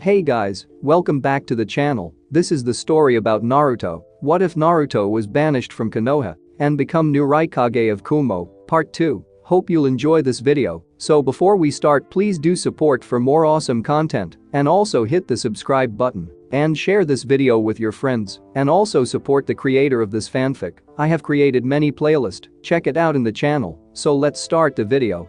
Hey guys, welcome back to the channel. This is the story about Naruto. What if Naruto was banished from Konoha and become new Raikage of Kumo? Part 2. Hope you'll enjoy this video. So before we start, please do support for more awesome content and also hit the subscribe button and share this video with your friends and also support the creator of this fanfic. I have created many playlists, check it out in the channel. So let's start the video.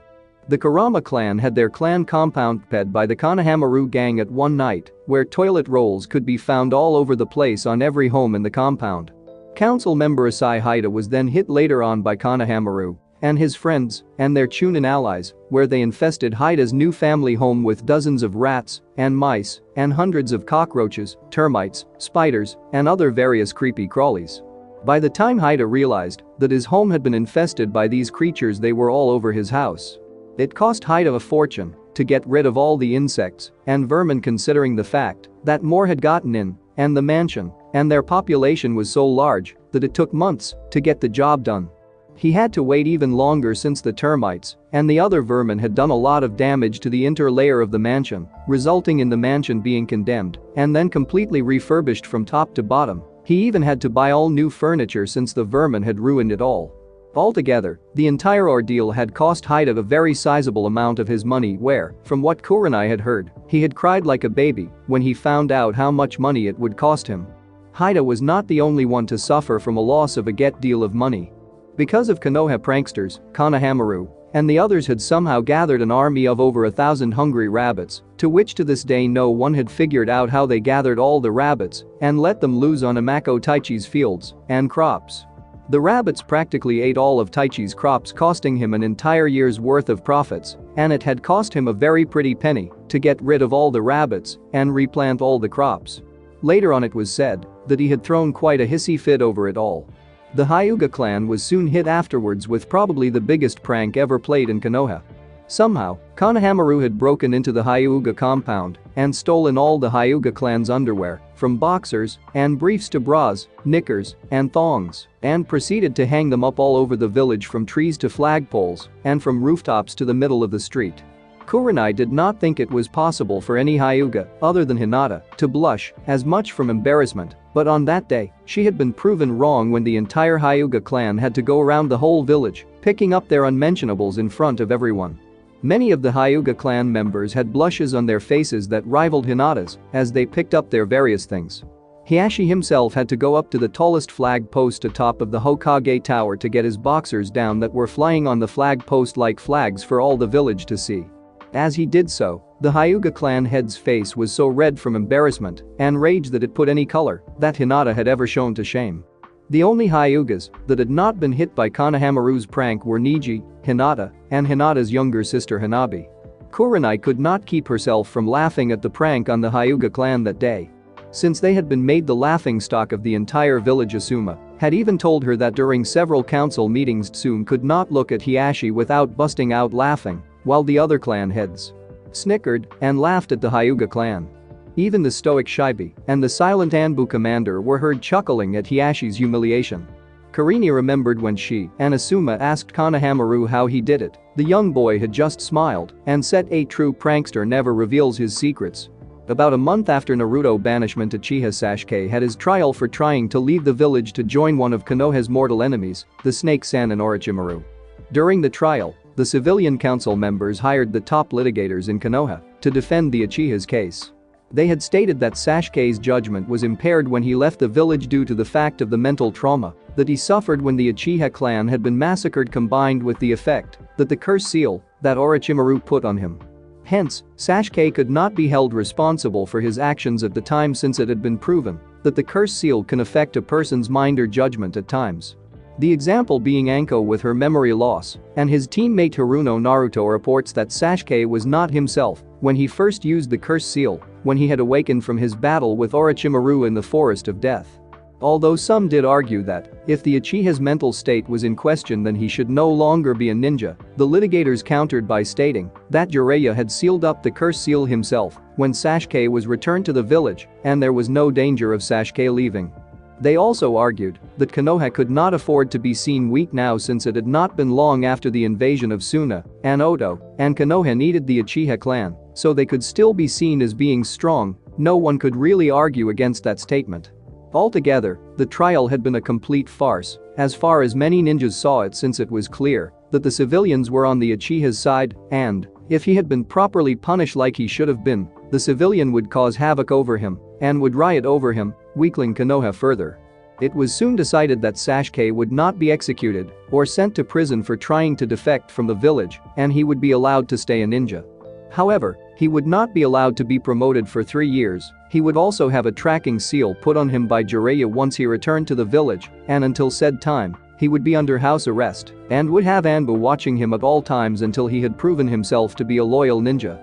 The Kurama clan had their clan compound fed by the Konohamaru gang at one night, where toilet rolls could be found all over the place on every home in the compound. Council member Asai Haida was then hit later on by Konohamaru and his friends and their Chunin allies, where they infested Haida's new family home with dozens of rats and mice and hundreds of cockroaches, termites, spiders, and other various creepy crawlies. By the time Haida realized that his home had been infested by these creatures, they were all over his house. It cost Haida a fortune to get rid of all the insects and vermin, considering the fact that more had gotten in and the mansion and their population was so large that it took months to get the job done. He had to wait even longer since the termites and the other vermin had done a lot of damage to the inner layer of the mansion, resulting in the mansion being condemned and then completely refurbished from top to bottom. He even had to buy all new furniture since the vermin had ruined it all. Altogether, the entire ordeal had cost Haida a very sizable amount of his money, where, from what Kurenai had heard, he had cried like a baby when he found out how much money it would cost him. Haida was not the only one to suffer from a loss of a great deal of money. Because of Konoha pranksters, Konohamaru and the others had somehow gathered an army of over 1,000 hungry rabbits, to which to this day no one had figured out how they gathered all the rabbits and let them loose on Amako Taichi's fields and crops. The rabbits practically ate all of Taichi's crops, costing him an entire year's worth of profits, and it had cost him a very pretty penny to get rid of all the rabbits and replant all the crops. Later on, it was said that he had thrown quite a hissy fit over it all. The Hyuga clan was soon hit afterwards with probably the biggest prank ever played in Konoha. Somehow, Konohamaru had broken into the Hyuga compound and stolen all the Hyuga clan's underwear, from boxers and briefs to bras, knickers, and thongs, and proceeded to hang them up all over the village, from trees to flagpoles and from rooftops to the middle of the street. Kurenai did not think it was possible for any Hyuga, other than Hinata, to blush as much from embarrassment, but on that day, she had been proven wrong when the entire Hyuga clan had to go around the whole village, picking up their unmentionables in front of everyone. Many of the Hyuga clan members had blushes on their faces that rivaled Hinata's as they picked up their various things. Hiashi himself had to go up to the tallest flag post atop of the Hokage tower to get his boxers down that were flying on the flag post like flags for all the village to see. As he did so, the Hyuga clan head's face was so red from embarrassment and rage that it put any color that Hinata had ever shown to shame. The only Hyugas that had not been hit by Konohamaru's prank were Niji, Hinata, and Hinata's younger sister Hanabi. Kurenai could not keep herself from laughing at the prank on the Hyuga clan that day. Since they had been made the laughingstock of the entire village, Asuma had even told her that during several council meetings Tsume could not look at Hiashi without busting out laughing, while the other clan heads snickered and laughed at the Hyuga clan. Even the stoic Shibi and the silent Anbu commander were heard chuckling at Hiashi's humiliation. Karini remembered when she and Asuma asked Konohamaru how he did it. The young boy had just smiled and said a true prankster never reveals his secrets. About a month after Naruto banishment, Uchiha Sasuke had his trial for trying to leave the village to join one of Konoha's mortal enemies, the Snake-san and Orochimaru. During the trial, the civilian council members hired the top litigators in Konoha to defend the Uchiha's case. They had stated that Sasuke's judgment was impaired when he left the village due to the fact of the mental trauma that he suffered when the Uchiha clan had been massacred, combined with the effect that the curse seal that Orochimaru put on him. Hence, Sasuke could not be held responsible for his actions at the time, since it had been proven that the curse seal can affect a person's mind or judgment at times. The example being Anko with her memory loss, and his teammate Haruno. Naruto reports that Sasuke was not himself when he first used the curse seal, when he had awakened from his battle with Orochimaru in the Forest of Death. Although some did argue that if the Uchiha's mental state was in question, then he should no longer be a ninja, the litigators countered by stating that Jiraiya had sealed up the curse seal himself when Sasuke was returned to the village and there was no danger of Sasuke leaving. They also argued that Konoha could not afford to be seen weak now, since it had not been long after the invasion of Suna and Oto, and Konoha needed the Uchiha clan so they could still be seen as being strong No one could really argue against that statement. Altogether, the trial had been a complete farce, as far as many ninjas saw it, since it was clear that the civilians were on the Uchiha's side, and if he had been properly punished like he should have been, the civilian would cause havoc over him and would riot over him, weakening Konoha further. It was soon decided that Sasuke would not be executed or sent to prison for trying to defect from the village, and he would be allowed to stay a ninja. However, he would not be allowed to be promoted for 3 years. He would also have a tracking seal put on him by Jiraiya once he returned to the village, and until said time, he would be under house arrest and would have Anbu watching him at all times until he had proven himself to be a loyal ninja.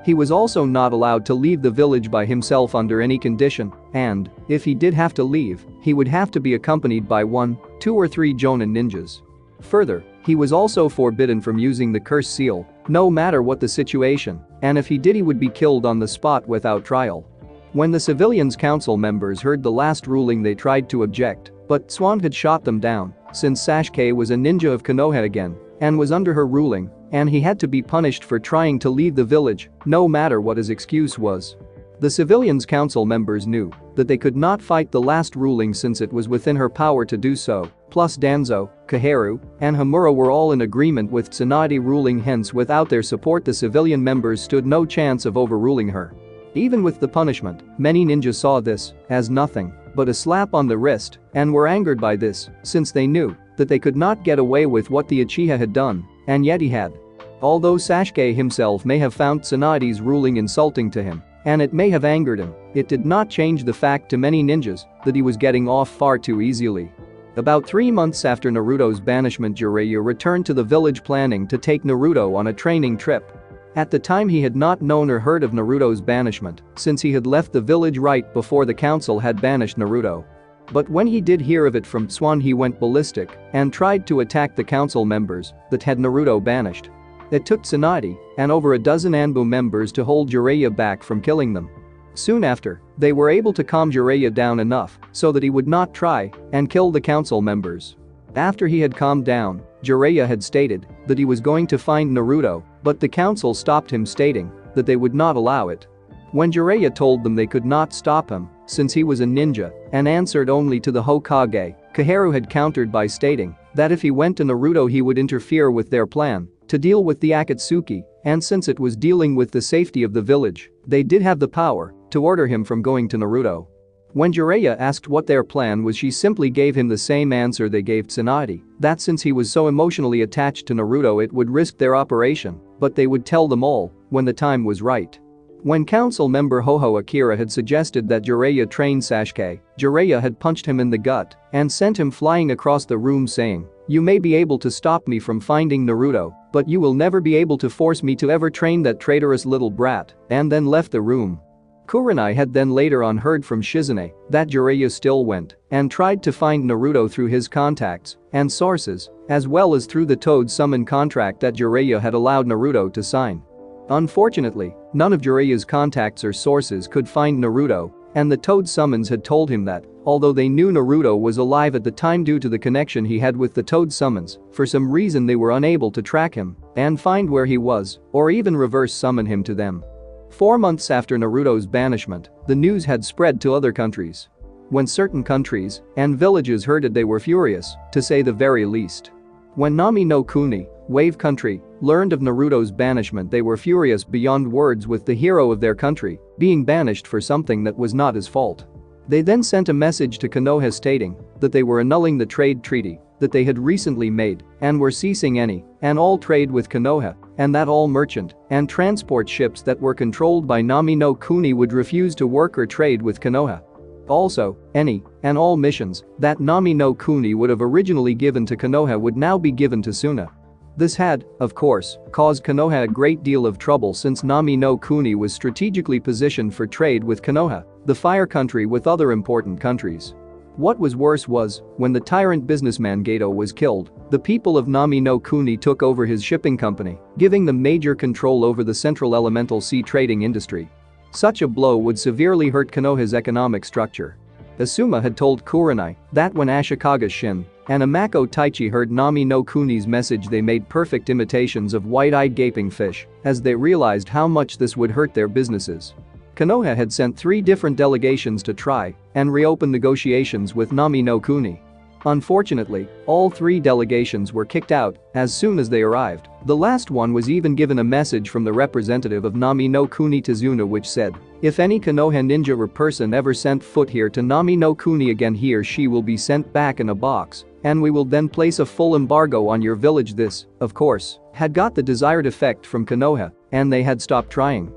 He was also not allowed to leave the village by himself under any condition, and if he did have to leave, he would have to be accompanied by 1, 2 or 3 Jonin ninjas. Further, he was also forbidden from using the curse seal, no matter what the situation, and if he did, he would be killed on the spot without trial. When the civilians' council members heard the last ruling, they tried to object, but Swan had shot them down, since Sasuke was a ninja of Konoha again and was under her ruling, and he had to be punished for trying to leave the village, no matter what his excuse was. The civilians' council members knew that they could not fight the last ruling since it was within her power to do so, plus Danzo, Kaheru, and Hamura were all in agreement with Tsunade ruling, hence without their support the civilian members stood no chance of overruling her. Even with the punishment, many ninjas saw this as nothing but a slap on the wrist and were angered by this, since they knew that they could not get away with what the Uchiha had done, and yet he had. Although Sasuke himself may have found Tsunade's ruling insulting to him, and it may have angered him, it did not change the fact to many ninjas that he was getting off far too easily. About 3 months after Naruto's banishment, Jiraiya returned to the village planning to take Naruto on a training trip. At the time, he had not known or heard of Naruto's banishment, since he had left the village right before the council had banished Naruto. But when he did hear of it from Swan, he went ballistic and tried to attack the council members that had Naruto banished. It took Tsunade and over a dozen Anbu members to hold Jiraiya back from killing them. Soon after, they were able to calm Jiraiya down enough so that he would not try and kill the council members. After he had calmed down, Jiraiya had stated that he was going to find Naruto, but the council stopped him, stating that they would not allow it. When Jiraiya told them they could not stop him since he was a ninja and answered only to the Hokage, Kaheru had countered by stating that if he went to Naruto, he would interfere with their plan to deal with the Akatsuki, and since it was dealing with the safety of the village, they did have the power to order him from going to Naruto. When Jiraiya asked what their plan was, she simply gave him the same answer they gave Tsunade, that since he was so emotionally attached to Naruto, it would risk their operation, but they would tell them all when the time was right. When council member Hoho Akira had suggested that Jiraiya train Sasuke, Jiraiya had punched him in the gut and sent him flying across the room, saying, "You may be able to stop me from finding Naruto, but you will never be able to force me to ever train that traitorous little brat," and then left the room. Kurenai had then later on heard from Shizune that Jiraiya still went and tried to find Naruto through his contacts and sources, as well as through the Toad Summon contract that Jiraiya had allowed Naruto to sign. Unfortunately, none of Jiraiya's contacts or sources could find Naruto, and the Toad Summons had told him that, although they knew Naruto was alive at the time due to the connection he had with the Toad Summons, for some reason they were unable to track him and find where he was, or even reverse summon him to them. 4 months after Naruto's banishment, the news had spread to other countries. When certain countries and villages heard it, they were furious, to say the very least. When Nami no Kuni, Wave Country, learned of Naruto's banishment, they were furious beyond words with the hero of their country being banished for something that was not his fault. They then sent a message to Konoha stating that they were annulling the trade treaty that they had recently made and were ceasing any and all trade with Konoha, and that all merchant and transport ships that were controlled by Nami no Kuni would refuse to work or trade with Konoha. Also, any and all missions that Nami no Kuni would have originally given to Konoha would now be given to Suna. This had, of course, caused Konoha a great deal of trouble, since Nami no Kuni was strategically positioned for trade with Konoha, the fire country, with other important countries. What was worse was, when the tyrant businessman Gato was killed, the people of Nami no Kuni took over his shipping company, giving them major control over the central elemental sea trading industry. Such a blow would severely hurt Konoha's economic structure. Asuma had told Kurenai that when Ashikaga Shin and Amako Taichi heard Nami no Kuni's message, they made perfect imitations of wide-eyed gaping fish as they realized how much this would hurt their businesses. Konoha had sent 3 different delegations to try and reopen negotiations with Nami no Kuni. Unfortunately, all 3 delegations were kicked out as soon as they arrived. The last one was even given a message from the representative of Nami no Kuni Tizuna which said, "If any Konoha ninja or person ever sent foot here to Nami no Kuni again, he or she will be sent back in a box, and we will then place a full embargo on your village." This, of course, had got the desired effect from Konoha, and they had stopped trying.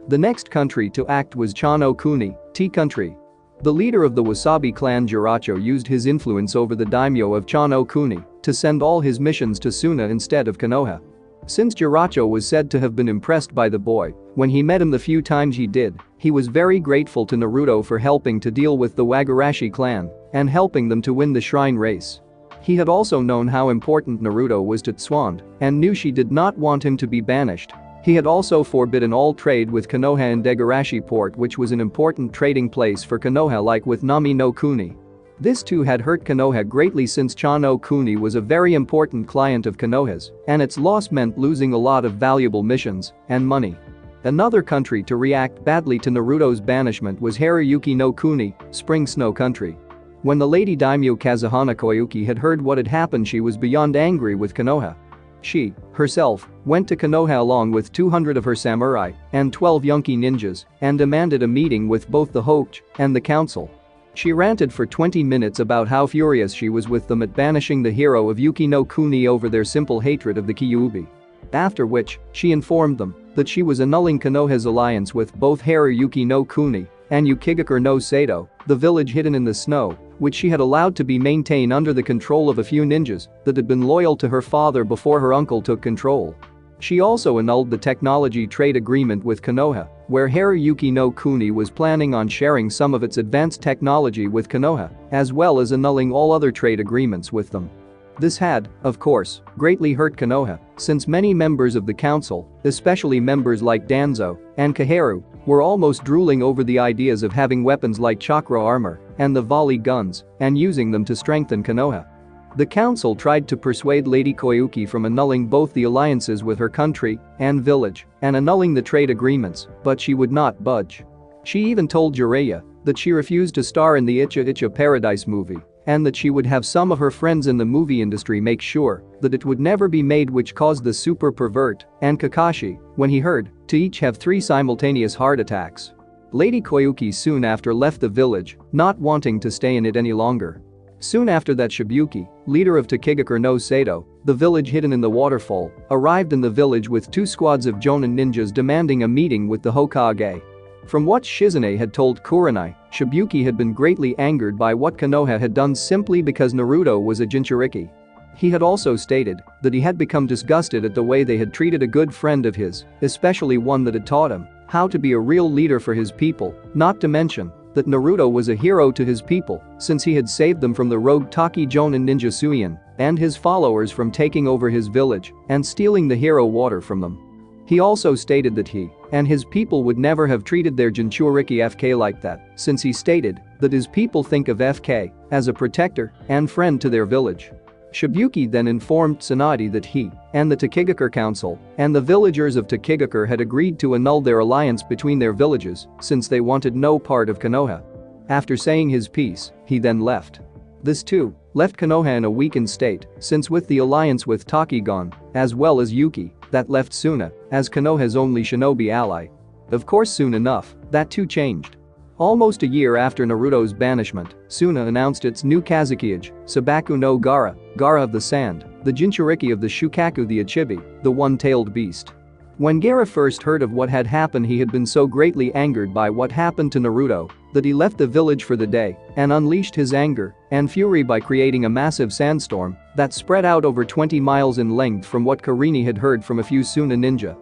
The next country to act was Chano Kuni, Tea Country. The leader of the Wasabi clan Jiracho used his influence over the daimyo of Chano Kuni to send all his missions to Suna instead of Konoha. Since Jiracho was said to have been impressed by the boy when he met him the few times he did, he was very grateful to Naruto for helping to deal with the Wagarashi clan and helping them to win the shrine race. He had also known how important Naruto was to Tsuande and knew she did not want him to be banished. He had also forbidden all trade with Konoha and Degarashi port, which was an important trading place for Konoha like with Nami no Kuni. This too had hurt Konoha greatly since Chano Kuni was a very important client of Konoha's, and its loss meant losing a lot of valuable missions and money. Another country to react badly to Naruto's banishment was Haruyuki no Kuni, Spring Snow Country. When the lady daimyo Kazuhana Koyuki had heard what had happened, she was beyond angry with Konoha. She, herself, went to Konoha along with 200 of her samurai and 12 Yonki ninjas and demanded a meeting with both the Hokage and the council. She ranted for 20 minutes about how furious she was with them at banishing the hero of Yuki no Kuni over their simple hatred of the Kyuubi. After which, she informed them that she was annulling Konoha's alliance with both Haruyuki no Kuni and Yukigakure no Sato, the village hidden in the snow, which she had allowed to be maintained under the control of a few ninjas that had been loyal to her father before her uncle took control. She also annulled the technology trade agreement with Konoha, where Haruyuki no Kuni was planning on sharing some of its advanced technology with Konoha, as well as annulling all other trade agreements with them. This had, of course, greatly hurt Konoha, since many members of the council, especially members like Danzo and Kaharu, were almost drooling over the ideas of having weapons like chakra armor and the volley guns and using them to strengthen Konoha. The council tried to persuade Lady Koyuki from annulling both the alliances with her country and village and annulling the trade agreements, but she would not budge. She even told Jiraiya that she refused to star in the Icha Icha Paradise movie and that she would have some of her friends in the movie industry make sure that it would never be made, which caused the super pervert and Kakashi, when he heard, to each have 3 simultaneous heart attacks. Lady Koyuki soon after left the village, not wanting to stay in it any longer. Soon after that, Shibuki, leader of Tokigakure no Sato, the village hidden in the waterfall, arrived in the village with 2 squads of Jonin ninjas demanding a meeting with the Hokage. From what Shizune had told Kurenai, Shibuki had been greatly angered by what Konoha had done simply because Naruto was a Jinchuriki. He had also stated that he had become disgusted at the way they had treated a good friend of his, especially one that had taught him how to be a real leader for his people, not to mention that Naruto was a hero to his people since he had saved them from the rogue Taki Jonin ninja Suion and his followers from taking over his village and stealing the hero water from them. He also stated that he and his people would never have treated their Jinchuriki FK like that, since he stated that his people think of FK as a protector and friend to their village. Shibuki then informed Tsunade that he and the Tokigakure Council and the villagers of Tokigakure had agreed to annul their alliance between their villages since they wanted no part of Konoha. After saying his piece, he then left. This too left Konoha in a weakened state, since with the alliance with Takigon, as well as Yuki, that left Suna as Konoha's only shinobi ally. Of course, soon enough, that too changed. Almost a year after Naruto's banishment, Suna announced its new Kazekage, Sabaku no Gara, Gara of the Sand, the Jinchuriki of the Shukaku, the Ichibi, the one-tailed beast. When Gara first heard of what had happened, he had been so greatly angered by what happened to Naruto that he left the village for the day and unleashed his anger and fury by creating a massive sandstorm that spread out over 20 miles in length, from what Karini had heard from a few Suna ninja.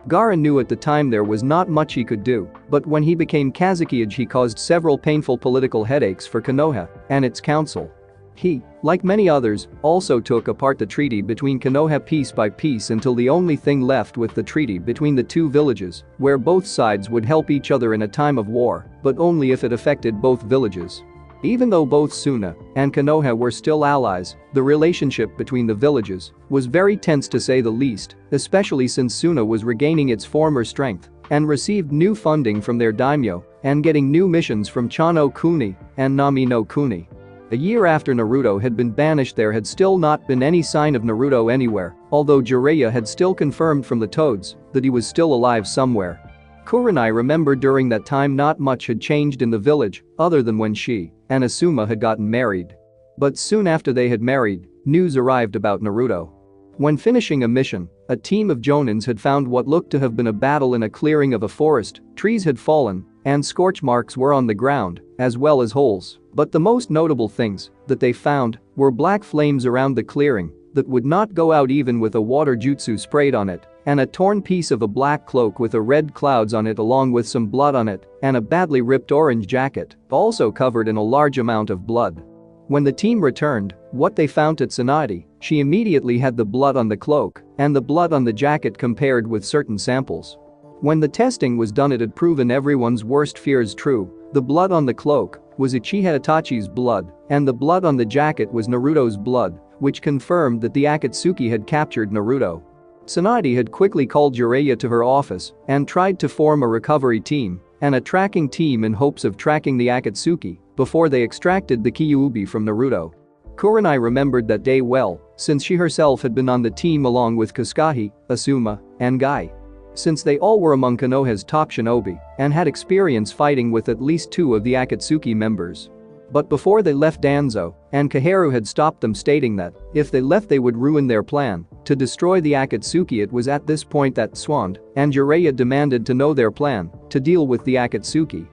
Gara knew at the time there was not much he could do, but when he became Kazekage, he caused several painful political headaches for Konoha and its council. He, like many others, also took apart the treaty between Konoha piece by piece until the only thing left with the treaty between the 2 villages, where both sides would help each other in a time of war, but only if it affected both villages. Even though both Suna and Konoha were still allies, the relationship between the villages was very tense to say the least, especially since Suna was regaining its former strength and received new funding from their daimyo and getting new missions from Chano Kuni and Nami no Kuni. A year after Naruto had been banished, there had still not been any sign of Naruto anywhere, although Jiraiya had still confirmed from the toads that he was still alive somewhere. Kurenai remembered during that time not much had changed in the village other than when she and Asuma had gotten married. But soon after they had married, news arrived about Naruto. When finishing a mission, a team of Jonins had found what looked to have been a battle in a clearing of a forest. Trees had fallen and scorch marks were on the ground, as well as holes. But the most notable things that they found were black flames around the clearing that would not go out even with a water jutsu sprayed on it, and a torn piece of a black cloak with a red clouds on it along with some blood on it, and a badly ripped orange jacket, also covered in a large amount of blood. When the team returned, what they found at Tsunade, she immediately had the blood on the cloak and the blood on the jacket compared with certain samples. When the testing was done, it had proven everyone's worst fears true. The blood on the cloak was Uchiha Itachi's blood, and the blood on the jacket was Naruto's blood, which confirmed that the Akatsuki had captured Naruto. Tsunade had quickly called Jiraiya to her office and tried to form a recovery team and a tracking team in hopes of tracking the Akatsuki before they extracted the Kyuubi from Naruto. Kurenai remembered that day well, since she herself had been on the team along with Kasukahi, Asuma, and Guy. Since they all were among Konoha's top shinobi and had experience fighting with at least 2 of the Akatsuki members. But before they left, Danzo and Kaharu had stopped them, stating that if they left they would ruin their plan to destroy the Akatsuki. It was at this point that Swand and Jiraiya demanded to know their plan to deal with the Akatsuki.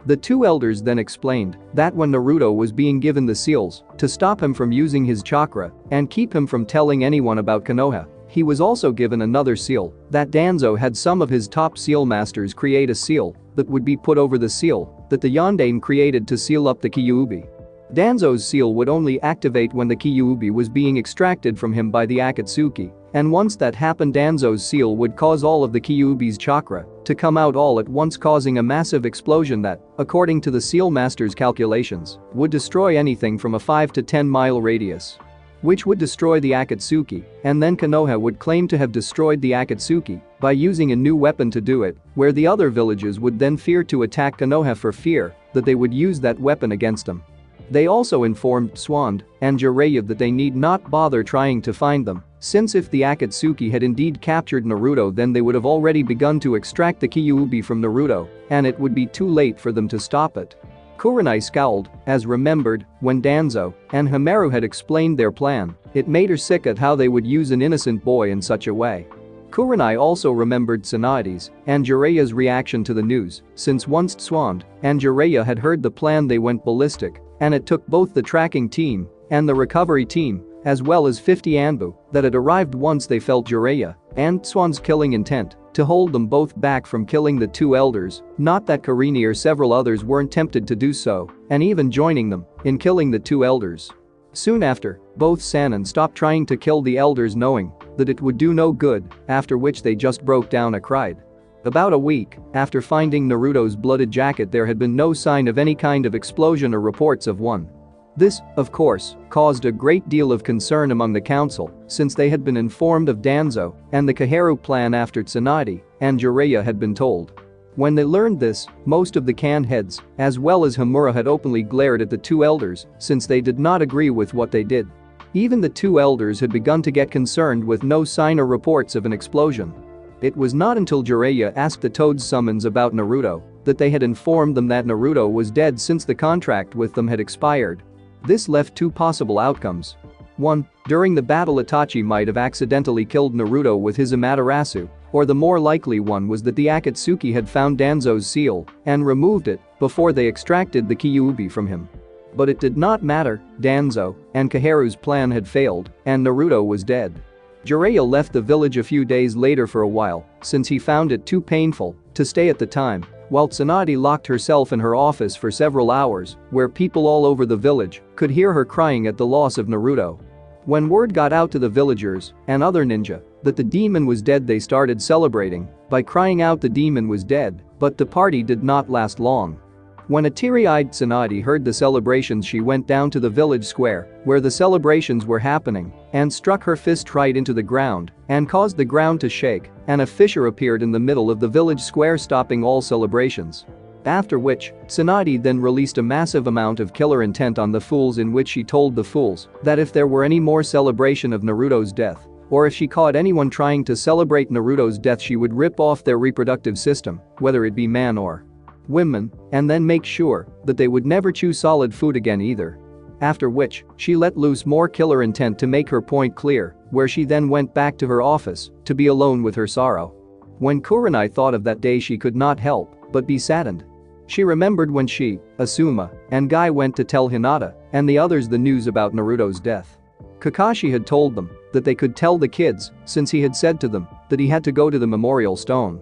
The 2 elders then explained that when Naruto was being given the seals to stop him from using his chakra and keep him from telling anyone about Konoha, he was also given another seal that Danzo had some of his top seal masters create a seal that would be put over the seal that the Yondaime created to seal up the Kyuubi. Danzo's seal would only activate when the Kyuubi was being extracted from him by the Akatsuki, and once that happened, Danzo's seal would cause all of the Kyuubi's chakra to come out all at once, causing a massive explosion that, according to the seal master's calculations, would destroy anything from a 5 to 10 mile radius. Which would destroy the Akatsuki, and then Konoha would claim to have destroyed the Akatsuki by using a new weapon to do it, where the other villages would then fear to attack Konoha for fear that they would use that weapon against them. They also informed Swand and Jiraiya that they need not bother trying to find them, since if the Akatsuki had indeed captured Naruto, then they would have already begun to extract the Kyuubi from Naruto, and it would be too late for them to stop it. Kurenai scowled, as remembered, when Danzo and Hamaru had explained their plan. It made her sick at how they would use an innocent boy in such a way. Kurenai also remembered Tsunade's and Jiraiya's reaction to the news, since once Swand and Jiraiya had heard the plan they went ballistic, and it took both the tracking team and the recovery team, as well as 50 Anbu, that had arrived once they felt Jiraiya and Swand's killing intent to hold them both back from killing the 2 elders. Not that Karini or several others weren't tempted to do so, and even joining them in killing the 2 elders. Soon after, both Sannin stopped trying to kill the elders, knowing that it would do no good, after which they just broke down and cried. About a week after finding Naruto's blooded jacket, there had been no sign of any kind of explosion or reports of one. This, of course, caused a great deal of concern among the council, since they had been informed of Danzo and the Kaharu plan after Tsunade and Jiraiya had been told. When they learned this, most of the clan heads, as well as Hamura, had openly glared at the 2 elders since they did not agree with what they did. Even the 2 elders had begun to get concerned with no sign or reports of an explosion. It was not until Jiraiya asked the Toad's summons about Naruto that they had informed them that Naruto was dead since the contract with them had expired. This left 2 possible outcomes. 1. During the battle, Itachi might have accidentally killed Naruto with his Amaterasu, or the more likely one was that the Akatsuki had found Danzo's seal and removed it before they extracted the Kyuubi from him. But it did not matter. Danzo and Kaharu's plan had failed, and Naruto was dead. Jiraiya left the village a few days later for a while, since he found it too painful to stay at the time, while Tsunade locked herself in her office for several hours, where people all over the village could hear her crying at the loss of Naruto. When word got out to the villagers and other ninja that the demon was dead, they started celebrating by crying out the demon was dead, but the party did not last long. When a teary-eyed Tsunade heard the celebrations, she went down to the village square where the celebrations were happening and struck her fist right into the ground and caused the ground to shake, and a fissure appeared in the middle of the village square, stopping all celebrations. After which, Tsunade then released a massive amount of killer intent on the fools, in which she told the fools that if there were any more celebration of Naruto's death, or if she caught anyone trying to celebrate Naruto's death, she would rip off their reproductive system, whether it be man or women, and then make sure that they would never chew solid food again either. After which, she let loose more killer intent to make her point clear, where she then went back to her office to be alone with her sorrow. When Kurenai thought of that day, she could not help but be saddened. She remembered when she, Asuma, and Guy went to tell Hinata and the others the news about Naruto's death. Kakashi had told them that they could tell the kids, since he had said to them that he had to go to the memorial stone.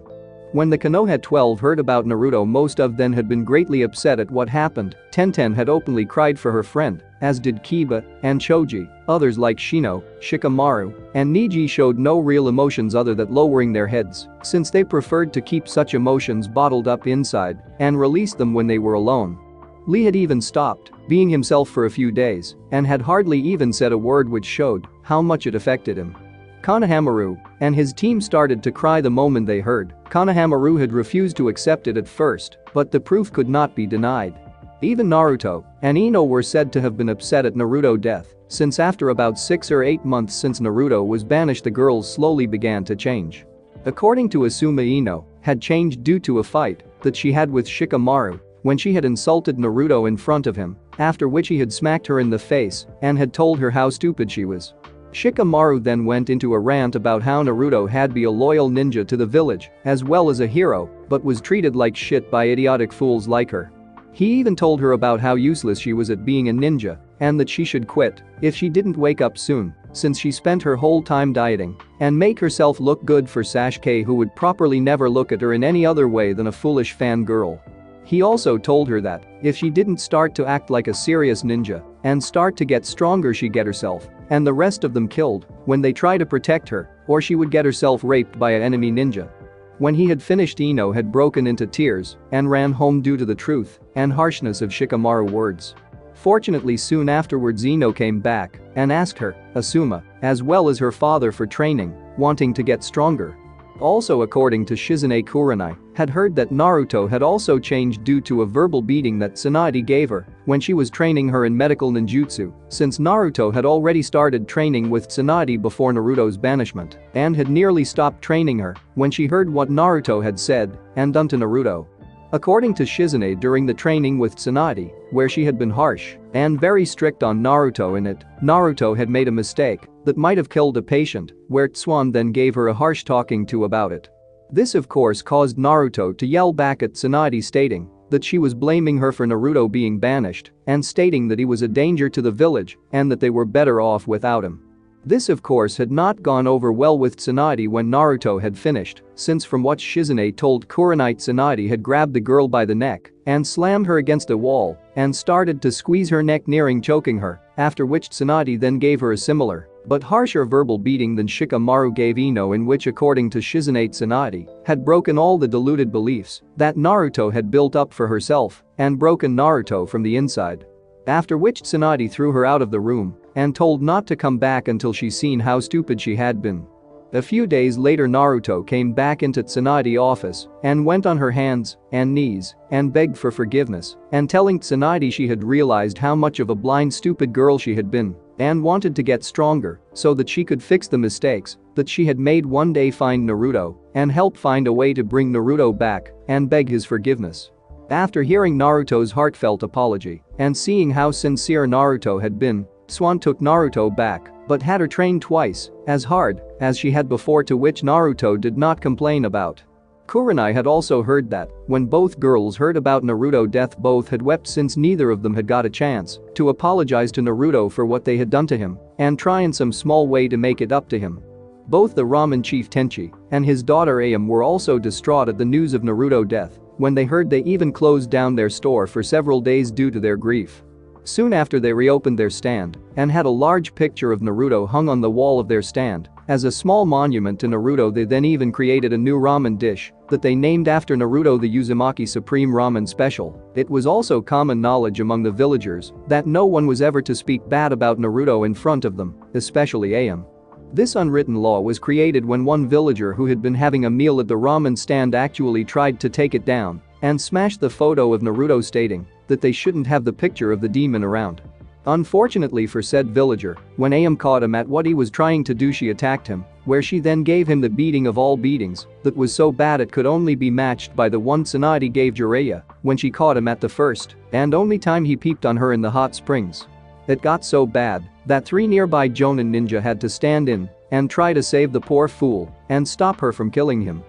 When the Konoha 12 heard about Naruto, most of them had been greatly upset at what happened. Tenten had openly cried for her friend, as did Kiba and Choji. Others like Shino, Shikamaru, and Niji showed no real emotions other than lowering their heads, since they preferred to keep such emotions bottled up inside and release them when they were alone. Lee had even stopped being himself for a few days and had hardly even said a word, which showed how much it affected him. Konohamaru and his team started to cry the moment they heard. Konohamaru had refused to accept it at first, but the proof could not be denied. Even Naruto and Ino were said to have been upset at Naruto's death, since after about 6 or 8 months since Naruto was banished, the girls slowly began to change. According to Asuma, Ino had changed due to a fight that she had with Shikamaru when she had insulted Naruto in front of him, after which he had smacked her in the face and had told her how stupid she was. Shikamaru then went into a rant about how Naruto had been a loyal ninja to the village as well as a hero, but was treated like shit by idiotic fools like her. He even told her about how useless she was at being a ninja and that she should quit if she didn't wake up soon, since she spent her whole time dieting and make herself look good for Sasuke, who would properly never look at her in any other way than a foolish fangirl. He also told her that if she didn't start to act like a serious ninja and start to get stronger, she'd get herself and the rest of them killed when they try to protect her, or she would get herself raped by an enemy ninja. When he had finished, Ino had broken into tears and ran home due to the truth and harshness of Shikamaru's words. Fortunately, soon afterwards Ino came back and asked her, Asuma, as well as her father for training, wanting to get stronger. Also, according to Shizune, Kurenai had heard that Naruto had also changed due to a verbal beating that Tsunade gave her when she was training her in medical ninjutsu, since Naruto had already started training with Tsunade before Naruto's banishment and had nearly stopped training her when she heard what Naruto had said and done to Naruto. According to Shizune, during the training with Tsunade, where she had been harsh and very strict on Naruto in it, Naruto had made a mistake that might have killed a patient, where Tsuan then gave her a harsh talking to about it. This of course caused Naruto to yell back at Tsunade, stating that she was blaming her for Naruto being banished and stating that he was a danger to the village and that they were better off without him. This of course had not gone over well with Tsunade when Naruto had finished, since from what Shizune told Kurenai, Tsunade had grabbed the girl by the neck and slammed her against a wall and started to squeeze her neck, nearing choking her, after which Tsunade then gave her a similar but harsher verbal beating than Shikamaru gave Ino, in which, according to Shizune, Tsunade had broken all the deluded beliefs that Naruto had built up for herself and broken Naruto from the inside. After which Tsunade threw her out of the room and told not to come back until she seen how stupid she had been. A few days later, Naruto came back into Tsunade's office and went on her hands and knees and begged for forgiveness and telling Tsunade she had realized how much of a blind, stupid girl she had been and wanted to get stronger so that she could fix the mistakes that she had made. One day find Naruto and help find a way to bring Naruto back and beg his forgiveness. After hearing Naruto's heartfelt apology and seeing how sincere Naruto had been, Swan took Naruto back but had her trained twice as hard as she had before, to which Naruto did not complain about. Kurenai had also heard that when both girls heard about Naruto's death, both had wept, since neither of them had got a chance to apologize to Naruto for what they had done to him and try in some small way to make it up to him. Both the ramen chief Tenchi and his daughter Ayam were also distraught at the news of Naruto's death. When they heard, they even closed down their store for several days due to their grief. Soon after, they reopened their stand and had a large picture of Naruto hung on the wall of their stand as a small monument to Naruto. They then even created a new ramen dish that they named after Naruto the Uzumaki Supreme Ramen Special. It was also common knowledge among the villagers that no one was ever to speak bad about Naruto in front of them, especially Aim. This unwritten law was created when one villager who had been having a meal at the ramen stand actually tried to take it down and smashed the photo of Naruto, stating that they shouldn't have the picture of the demon around. Unfortunately for said villager, when Aim caught him at what he was trying to do, she attacked him, where she then gave him the beating of all beatings that was so bad it could only be matched by the one Tsunade gave Jiraiya when she caught him at the first and only time he peeped on her in the hot springs. It got so bad that 3 nearby Jonin ninja had to stand in and try to save the poor fool and stop her from killing him.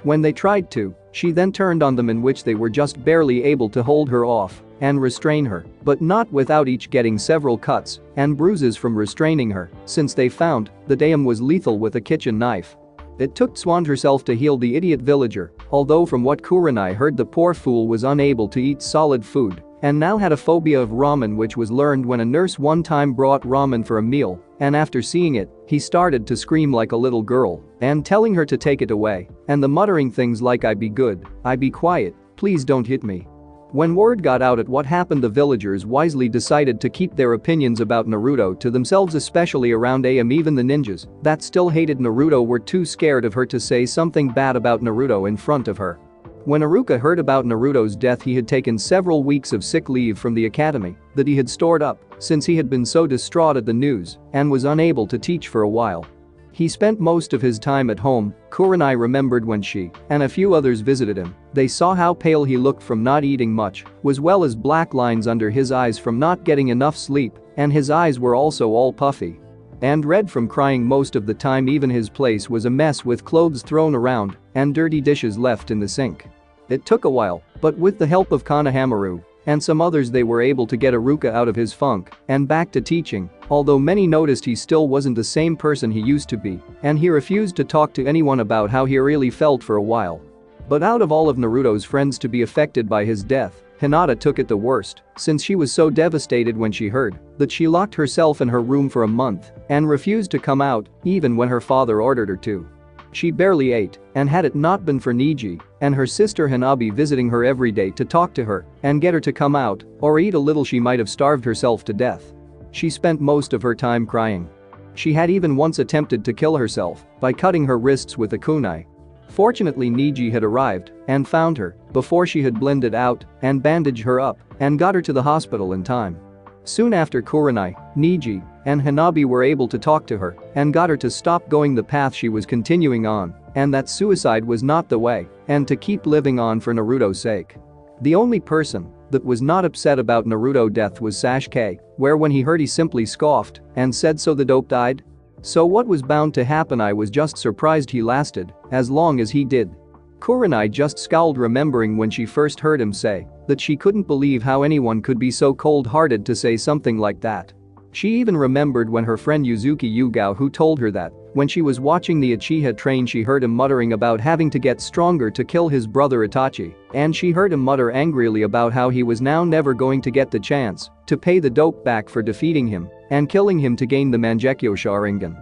When they tried to, she then turned on them, in which they were just barely able to hold her off and restrain her, but not without each getting several cuts and bruises from restraining her, since they found that Aim was lethal with a kitchen knife. It took Swan herself to heal the idiot villager, although from what Kurenai heard, the poor fool was unable to eat solid food and now had a phobia of ramen, which was learned when a nurse one time brought ramen for a meal, and after seeing it, he started to scream like a little girl and telling her to take it away, and the muttering things like, "I be good, I be quiet, please don't hit me." When word got out at what happened, the villagers wisely decided to keep their opinions about Naruto to themselves, especially around Aim. Even the ninjas that still hated Naruto were too scared of her to say something bad about Naruto in front of her. When Iruka heard about Naruto's death, he had taken several weeks of sick leave from the academy that he had stored up since he had been so distraught at the news and was unable to teach for a while. He spent most of his time at home. Kurenai remembered when she and a few others visited him, they saw how pale he looked from not eating much, as well as black lines under his eyes from not getting enough sleep, and his eyes were also all puffy and red from crying most of the time. Even his place was a mess, with clothes thrown around and dirty dishes left in the sink. It took a while, but with the help of Konohamaru and some others, they were able to get Iruka out of his funk and back to teaching, although many noticed he still wasn't the same person he used to be, and he refused to talk to anyone about how he really felt for a while. But out of all of Naruto's friends to be affected by his death, Hinata took it the worst, since she was so devastated when she heard that she locked herself in her room for a month and refused to come out even when her father ordered her to. She barely ate, and had it not been for Niji and her sister Hanabi visiting her every day to talk to her and get her to come out or eat a little, she might have starved herself to death. She spent most of her time crying. She had even once attempted to kill herself by cutting her wrists with a kunai. Fortunately, Niji had arrived and found her before she had blended out and bandaged her up and got her to the hospital in time. Soon after, Kurenai, Niji, and Hanabi were able to talk to her and got her to stop going the path she was continuing on, and that suicide was not the way, and to keep living on for Naruto's sake. The only person that was not upset about Naruto's death was Sasuke, where when he heard, he simply scoffed and said, "So the dope died? So what was bound to happen? I was just surprised he lasted as long as he did." Kurenai just scowled, remembering when she first heard him say that she couldn't believe how anyone could be so cold-hearted to say something like that. She even remembered when her friend Yuzuki Yugao, who told her that when she was watching the Uchiha train, she heard him muttering about having to get stronger to kill his brother Itachi, and she heard him mutter angrily about how he was now never going to get the chance to pay the dope back for defeating him and killing him to gain the Mangekyo Sharingan.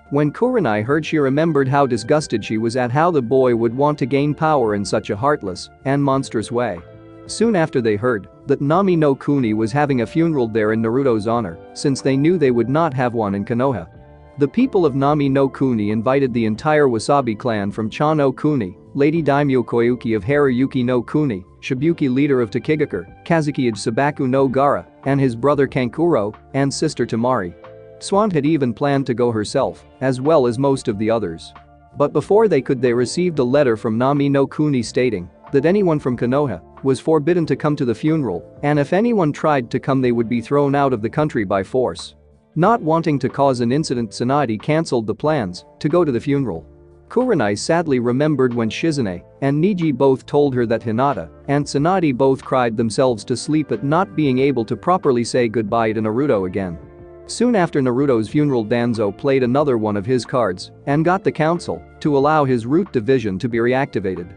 When Kurenai heard, she remembered how disgusted she was at how the boy would want to gain power in such a heartless and monstrous way. Soon after, they heard that Nami no Kuni was having a funeral there in Naruto's honor, since they knew they would not have one in Konoha. The people of Nami no Kuni invited the entire Wasabi clan from Cha no Kuni, Lady Daimyo Koyuki of Haruyuki no Kuni, Shibuki leader of Takigakure, Kazuki of Sabaku no Gara, and his brother Kankuro and sister Tamari. Swan had even planned to go herself, as well as most of the others. But before they could, they received a letter from Nami no Kuni stating that anyone from Konoha was forbidden to come to the funeral, and if anyone tried to come, they would be thrown out of the country by force. Not wanting to cause an incident, Tsunade cancelled the plans to go to the funeral. Kurenai sadly remembered when Shizune and Niji both told her that Hinata and Tsunade both cried themselves to sleep at not being able to properly say goodbye to Naruto again. Soon after Naruto's funeral, Danzo played another one of his cards and got the council to allow his root division to be reactivated.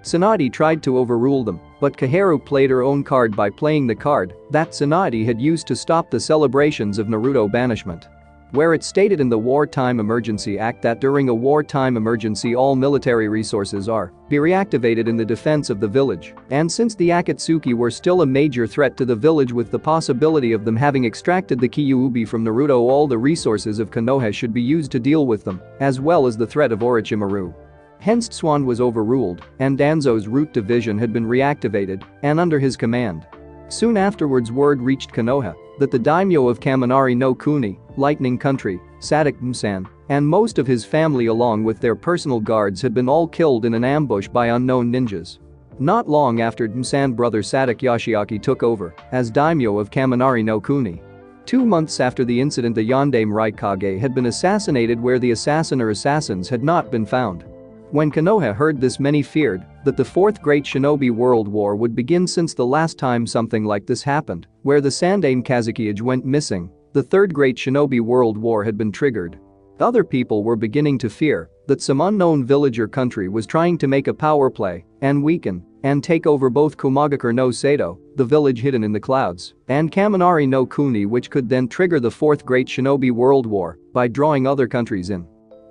Tsunade tried to overrule them, but Kaharu played her own card by playing the card that Tsunade had used to stop the celebrations of Naruto banishment. where it stated in the Wartime Emergency Act that during a wartime emergency all military resources are be reactivated in the defense of the village. And since the Akatsuki were still a major threat to the village with the possibility of them having extracted the Kyuubi from Naruto, all the resources of Konoha should be used to deal with them, as well as the threat of Orochimaru. Hence Swan was overruled, and Danzo's root division had been reactivated and under his command. Soon afterwards word reached Konoha that the daimyo of Kaminari no Kuni, Lightning Country, Sadok Msan, and most of his family along with their personal guards had been all killed in an ambush by unknown ninjas. Not long after, Msan brother Sadok Yoshiaki took over as daimyo of Kaminari no Kuni. 2 months after the incident, the Yondaime Raikage had been assassinated where the assassin or assassins had not been found. When Konoha heard this, many feared that the Fourth Great Shinobi World War would begin, since the last time something like this happened, where the Sandaime Kazukiage went missing, the Third Great Shinobi World War had been triggered. Other people were beginning to fear that some unknown village or country was trying to make a power play and weaken and take over both Kumagakure no Sato, the village hidden in the clouds, and Kaminari no Kuni, which could then trigger the Fourth Great Shinobi World War by drawing other countries in.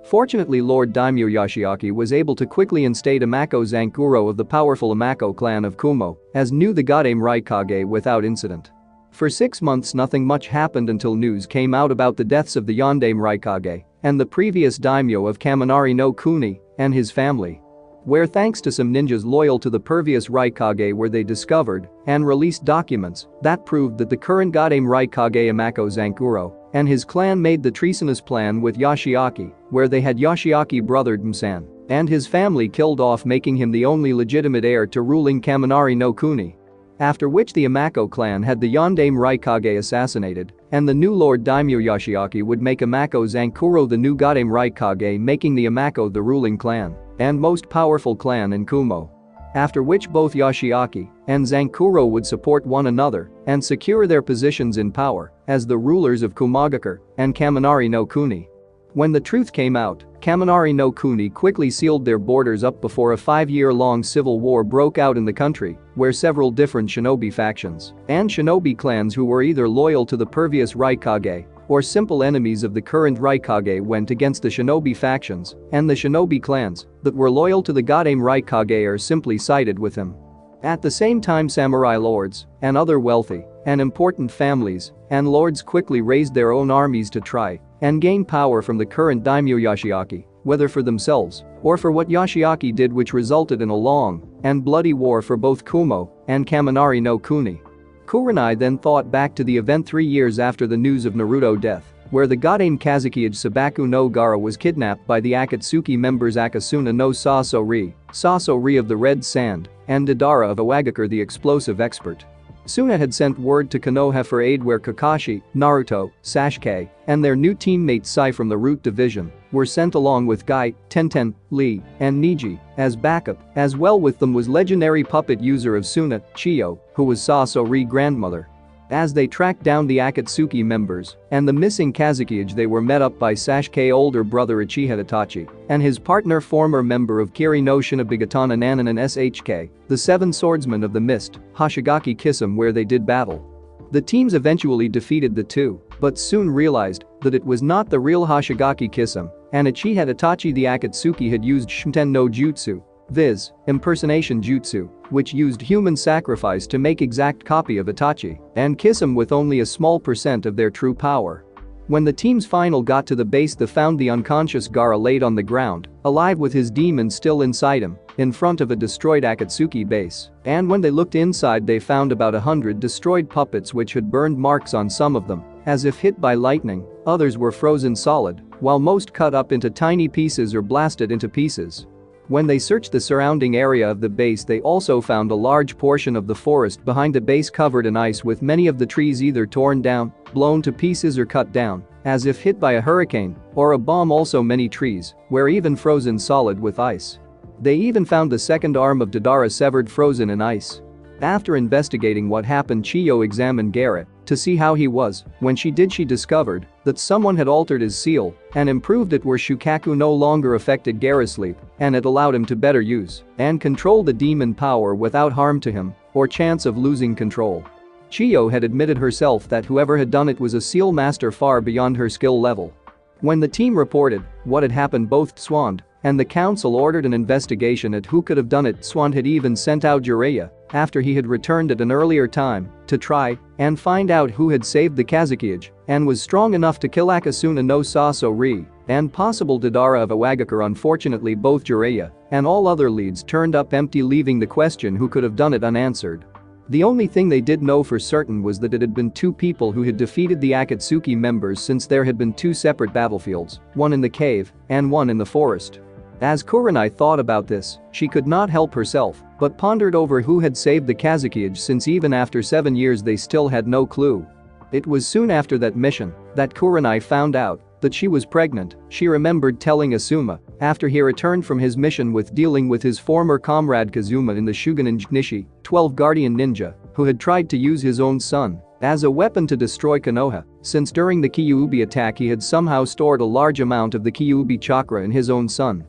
Fortunately, Lord Daimyo Yoshiaki was able to quickly instate Amako Zankuro of the powerful Amako clan of Kumo as new the Godaime Raikage without incident. For 6 months nothing much happened until news came out about the deaths of the Yondaime Raikage and the previous daimyo of Kaminari no Kuni and his family. Where thanks to some ninjas loyal to the previous Raikage, where they discovered and released documents that proved that the current Godaime Raikage Amako Zankuro and his clan made the treasonous plan with Yoshiaki, where they had Yoshiaki brother Msan and his family killed off, making him the only legitimate heir to ruling Kaminari no Kuni. After which the Amako clan had the Yondaime Raikage assassinated, and the new Lord Daimyo Yoshiaki would make Amako Zankuro the new Godaime Raikage, making the Amako the ruling clan and most powerful clan in Kumo. After which both Yoshiaki and Zankuro would support one another and secure their positions in power as the rulers of Kumagakure and Kaminari no Kuni. When the truth came out, Kaminari no Kuni quickly sealed their borders up before a 5-year-long civil war broke out in the country, where several different shinobi factions and shinobi clans who were either loyal to the previous Raikage or simple enemies of the current Raikage went against the shinobi factions, and the shinobi clans that were loyal to the Godaime Raikage are simply sided with him. At the same time, samurai lords and other wealthy and important families and lords quickly raised their own armies to try and gain power from the current daimyo Yoshiaki, whether for themselves or for what Yoshiaki did, which resulted in a long and bloody war for both Kumo and Kaminari no Kuni. Kurenai then thought back to the event 3 years after the news of Naruto death, where the Godaime Kazukiage Sabaku no Gara was kidnapped by the Akatsuki members Akasuna no Sasori of the Red Sand, and Deidara of Iwagakure the explosive expert. Suna had sent word to Konoha for aid, where Kakashi, Naruto, Sasuke, and their new teammate Sai from the Root Division were sent along with Guy, Tenten, Lee, and Niji as backup. As well with them was legendary puppet user of Suna, Chiyo, who was Sasori grandmother. As they tracked down the Akatsuki members and the missing Kazukiage, they were met up by Sasuke's older brother Uchiha Itachi and his partner, former member of Kiri no Shinobigatana Nananan SHK, the Seven Swordsmen of the Mist, Hoshigaki Kisame, where they did battle. The teams eventually defeated the two, but soon realized that it was not the real Hoshigaki Kisame, and Uchiha Itachi the Akatsuki had used Shimten no Jutsu, viz., impersonation jutsu, which used human sacrifice to make exact copy of Itachi and Kisame with only a small percent of their true power. When the team's final got to the base, they found the unconscious Gaara laid on the ground, alive with his demon still inside him, in front of a destroyed Akatsuki base, and when they looked inside they found about 100 destroyed puppets which had burned marks on some of them, as if hit by lightning, others were frozen solid, while most cut up into tiny pieces or blasted into pieces. When they searched the surrounding area of the base, they also found a large portion of the forest behind the base covered in ice, with many of the trees either torn down, blown to pieces, or cut down, as if hit by a hurricane or a bomb. Also many trees were even frozen solid with ice. They even found the second arm of Deidara severed, frozen in ice. After investigating what happened, Chiyo examined Garrett to see how he was. When she did, she discovered that someone had altered his seal and improved it, where Shukaku no longer affected Garrett's sleep, and it allowed him to better use and control the demon power without harm to him or chance of losing control. Chiyo had admitted herself that whoever had done it was a seal master far beyond her skill level. When the team reported what had happened, both Swand and the council ordered an investigation at who could have done it. Swand had even sent out Jiraiya, after he had returned at an earlier time, to try and find out who had saved the Kazekage and was strong enough to kill Akasuna no Sasori and possible Deidara of Iwagakure. Unfortunately, both Jiraiya and all other leads turned up empty, leaving the question who could have done it unanswered. The only thing they did know for certain was that it had been two people who had defeated the Akatsuki members, since there had been two separate battlefields, one in the cave and one in the forest. As Kurenai thought about this, she could not help herself but pondered over who had saved the Kazekage, since even after 7 years they still had no clue. It was soon after that mission that Kurenai found out that she was pregnant. She remembered telling Asuma after he returned from his mission with dealing with his former comrade Kazuma in the Shugenin Nishi, 12 guardian ninja, who had tried to use his own son as a weapon to destroy Konoha, since during the Kyuubi attack he had somehow stored a large amount of the Kyuubi chakra in his own son.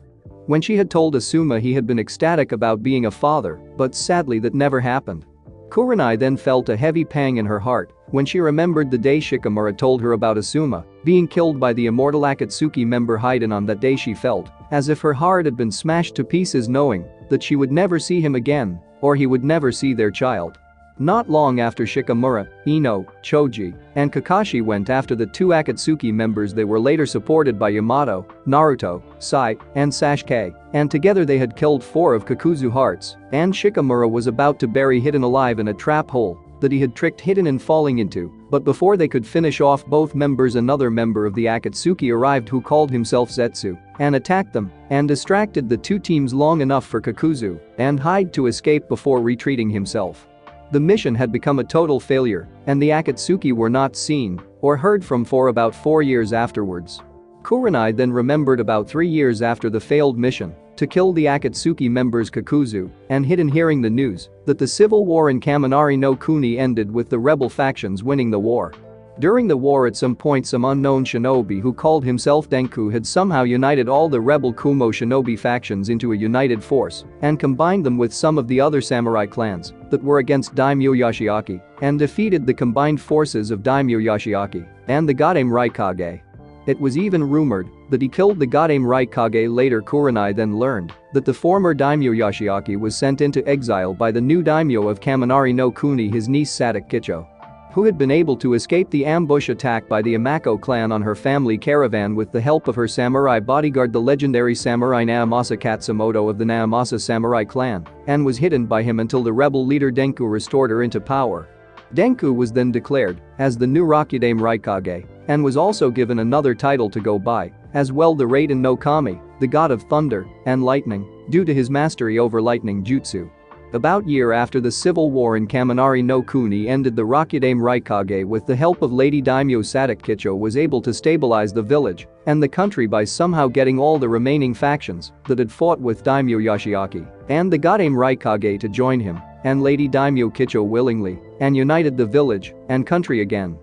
When she had told Asuma, he had been ecstatic about being a father, but sadly that never happened. Kurenai then felt a heavy pang in her heart when she remembered the day Shikimura told her about Asuma being killed by the immortal Akatsuki member Haiden. On that day she felt as if her heart had been smashed to pieces, knowing that she would never see him again, or he would never see their child. Not long after Shikimura, Ino, Choji, and Kakashi went after the two Akatsuki members, they were later supported by Yamato, Naruto, Sai, and Sasuke, and together they had killed 4 of Kakuzu hearts, and Shikimura was about to bury Hiden alive in a trap hole that he had tricked Hiden in falling into, but before they could finish off both members, another member of the Akatsuki arrived who called himself Zetsu and attacked them and distracted the two teams long enough for Kakuzu and Hyde to escape before retreating himself. The mission had become a total failure, and the Akatsuki were not seen or heard from for about 4 years afterwards. Kurenai then remembered about 3 years after the failed mission to kill the Akatsuki members Kakuzu and Hiden, hearing the news that the civil war in Kaminari no Kuni ended with the rebel factions winning the war. During the war, at some point, some unknown shinobi who called himself Denku had somehow united all the rebel Kumo shinobi factions into a united force and combined them with some of the other samurai clans that were against Daimyo Yoshiaki and defeated the combined forces of Daimyo Yoshiaki and the Godame Raikage. It was even rumored that he killed the Godame Raikage. Later, Kurenai then learned that the former Daimyo Yoshiaki was sent into exile by the new Daimyo of Kaminari no Kuni, his niece Sadek Kicho, who had been able to escape the ambush attack by the Amako clan on her family caravan with the help of her samurai bodyguard, the legendary samurai Naomasa Katsumoto of the Naomasa samurai clan, and was hidden by him until the rebel leader Denku restored her into power. Denku was then declared as the new Rakudame Raikage and was also given another title to go by, as well, the Raiden no Kami, the god of thunder and lightning, due to his mastery over lightning jutsu. About a year after the civil war in Kaminari no Kuni ended, the Rakudame Raikage, with the help of Lady Daimyo Sadek Kicho, was able to stabilize the village and the country by somehow getting all the remaining factions that had fought with Daimyo Yoshiaki and the Godame Raikage to join him and Lady Daimyo Kicho willingly and united the village and country again.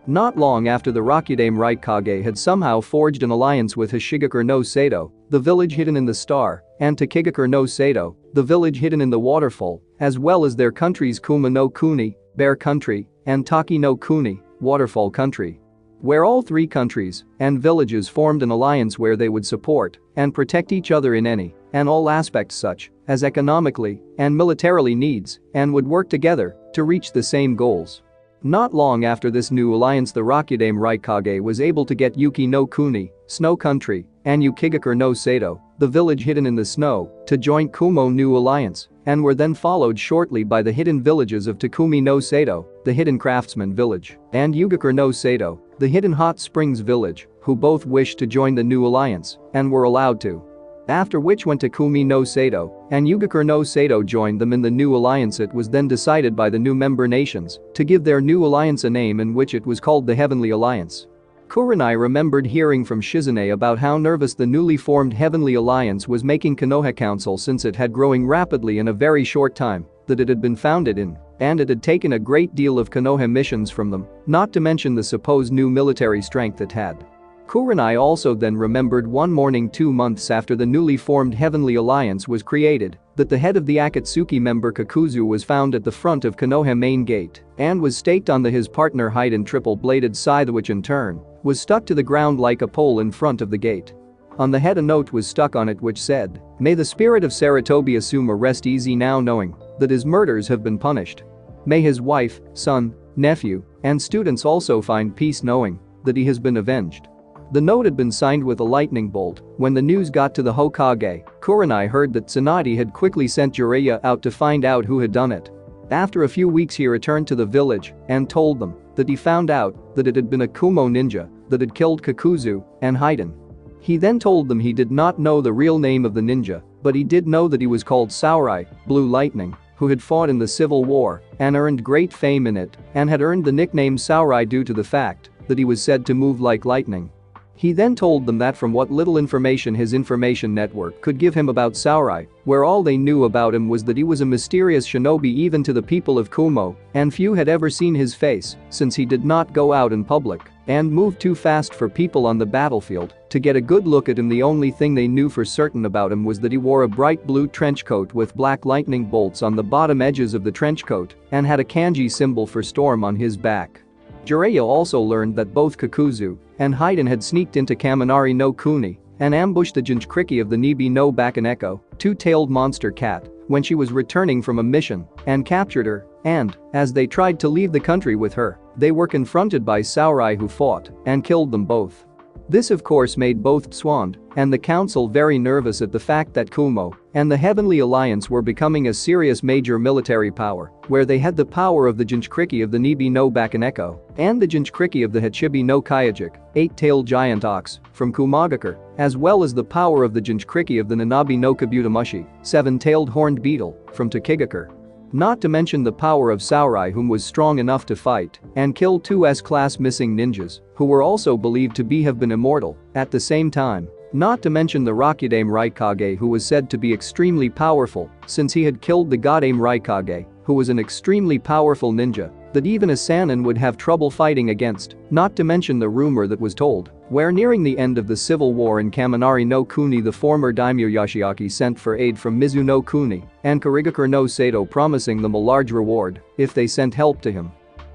Not long after, the Rakudame Raikage had somehow forged an alliance with Hashigakure no Sato, the village hidden in the star, and Takigakure no Sato, the village hidden in the waterfall, as well as their countries Kuma no Kuni, Bear Country, and Taki no Kuni, Waterfall Country, where all 3 countries and villages formed an alliance where they would support and protect each other in any and all aspects, such as economically and militarily needs, and would work together to reach the same goals. Not long after this new alliance, the Rakudame Raikage was able to get Yuki no Kuni, Snow Country, and Yukigakure no Sato, the village hidden in the snow, to join Kumo new alliance, and were then followed shortly by the hidden villages of Takumi no Sato, the hidden craftsman village, and Yugakure no Sato, the hidden hot springs village, who both wished to join the new alliance and were allowed to. After which, when Takumi no Sato and Yugakure no Sato joined them in the new alliance, it was then decided by the new member nations to give their new alliance a name, in which it was called the Heavenly Alliance. Kurenai remembered hearing from Shizune about how nervous the newly formed Heavenly Alliance was making Konoha Council, since it had growing rapidly in a very short time that it had been founded in, and it had taken a great deal of Konoha missions from them, not to mention the supposed new military strength it had. Kurenai also then remembered one morning 2 months after the newly formed Heavenly Alliance was created that the head of the Akatsuki member Kakuzu was found at the front of Konoha main gate and was staked on his partner Haiden triple-bladed scythe, which in turn was stuck to the ground like a pole in front of the gate. On the head a note was stuck on it which said, "May the spirit of Saratobi Asuma rest easy now knowing that his murders have been punished. May his wife, son, nephew, and students also find peace knowing that he has been avenged." The note had been signed with a lightning bolt. When the news got to the Hokage, Kurenai heard that Tsunade had quickly sent Jiraiya out to find out who had done it. After a few weeks he returned to the village and told them that he found out that it had been a Kumo ninja that had killed Kakuzu and Haiden. He then told them he did not know the real name of the ninja, but he did know that he was called Samurai, Blue Lightning, who had fought in the Civil War and earned great fame in it and had earned the nickname Samurai due to the fact that he was said to move like lightning. He then told them that from what little information his information network could give him about Samurai, where all they knew about him was that he was a mysterious shinobi even to the people of Kumo, and few had ever seen his face since he did not go out in public and moved too fast for people on the battlefield to get a good look at him. The only thing they knew for certain about him was that he wore a bright blue trench coat with black lightning bolts on the bottom edges of the trench coat and had a kanji symbol for storm on his back. Jiraiya also learned that both Kakuzu and Haiden had sneaked into Kaminari no Kuni and ambushed the Jinchuriki of the Nibi no Bakaneko, two-tailed monster cat, when she was returning from a mission and captured her, and, as they tried to leave the country with her, they were confronted by Samurai who fought and killed them both. This of course made both Tswand and the council very nervous at the fact that Kumo and the Heavenly Alliance were becoming a serious major military power, where they had the power of the Jinchuriki of the Nibi no Bakaneko and the Jinchuriki of the Hachibi no Kayajik, eight-tailed giant ox, from Kumagakure, as well as the power of the Jinchuriki of the Nanabi no Kabutamushi, seven-tailed horned beetle, from Takigakure. Not to mention the power of Samurai, whom was strong enough to fight and kill two S-class missing ninjas who were also believed to have been immortal at the same time. Not to mention the Rakudame Raikage, who was said to be extremely powerful since he had killed the Godame Raikage, who was an extremely powerful ninja that even a Sannin would have trouble fighting against. Not to mention the rumor that was told where nearing the end of the civil war in Kaminari no Kuni the former daimyo Yoshiaki sent for aid from Mizu no Kuni and Kurigakure no Sato, promising them a large reward if they sent help to him.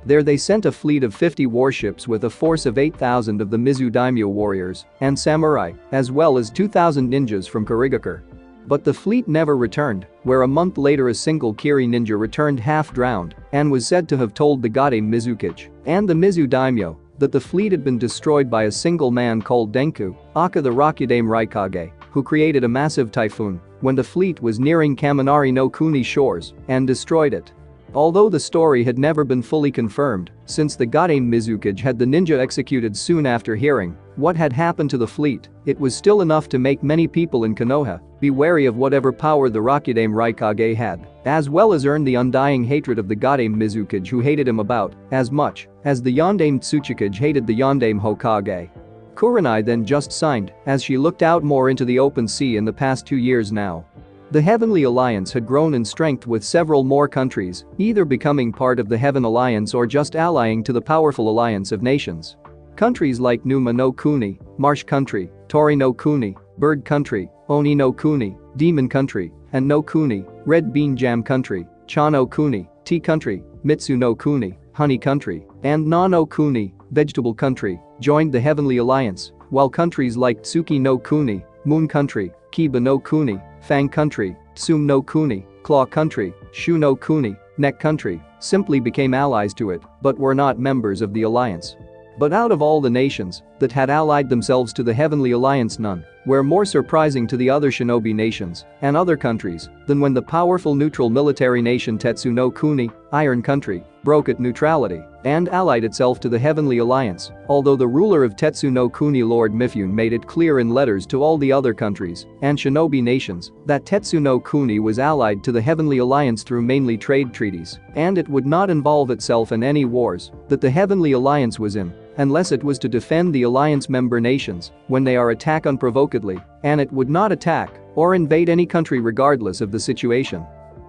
There they sent a fleet of 50 warships with a force of 8,000 of the Mizu daimyo warriors and samurai, as well as 2,000 ninjas from Kurigakure. But the fleet never returned, where a month later a single Kiri ninja returned half-drowned and was said to have told the Godame Mizukage and the Mizu daimyo that the fleet had been destroyed by a single man called Denku, aka the Rakudame Raikage, who created a massive typhoon when the fleet was nearing Kaminari no Kuni shores and destroyed it. Although the story had never been fully confirmed, since the Godame Mizukage had the ninja executed soon after hearing what had happened to the fleet, it was still enough to make many people in Konoha be wary of whatever power the Rakudame Raikage had, as well as earn the undying hatred of the Godame Mizukage, who hated him about as much as the Yondame Tsuchikage hated the Yondame Hokage. Kurenai then just signed as she looked out more into the open sea. In the past 2 years now, the Heavenly Alliance had grown in strength, with several more countries either becoming part of the Heaven Alliance or just allying to the powerful alliance of nations. Countries like Numa no Kuni, Marsh Country, Tori no Kuni, Bird Country, Oni no Kuni, Demon Country, and no Kuni, Red Bean Jam Country, Cha no Kuni, Tea Country, Mitsu no Kuni, Honey Country, and Na no Kuni, Vegetable Country, joined the Heavenly Alliance, while countries like Tsuki no Kuni, Moon Country, Kiba no Kuni, Fang Country, Tsum no Kuni, Claw Country, Shu no Kuni, Neck Country simply became allies to it but were not members of the alliance. But out of all the nations that had allied themselves to the Heavenly Alliance, none were more surprising to the other shinobi nations and other countries than when the powerful neutral military nation Tetsu no Kuni, Iron Country, broke at neutrality and allied itself to the Heavenly Alliance, although the ruler of Tetsu no Kuni, Lord Mifune, made it clear in letters to all the other countries and shinobi nations that Tetsu no Kuni was allied to the Heavenly Alliance through mainly trade treaties, and it would not involve itself in any wars that the Heavenly Alliance was in unless it was to defend the alliance member nations when they are attacked unprovokedly, and it would not attack or invade any country regardless of the situation.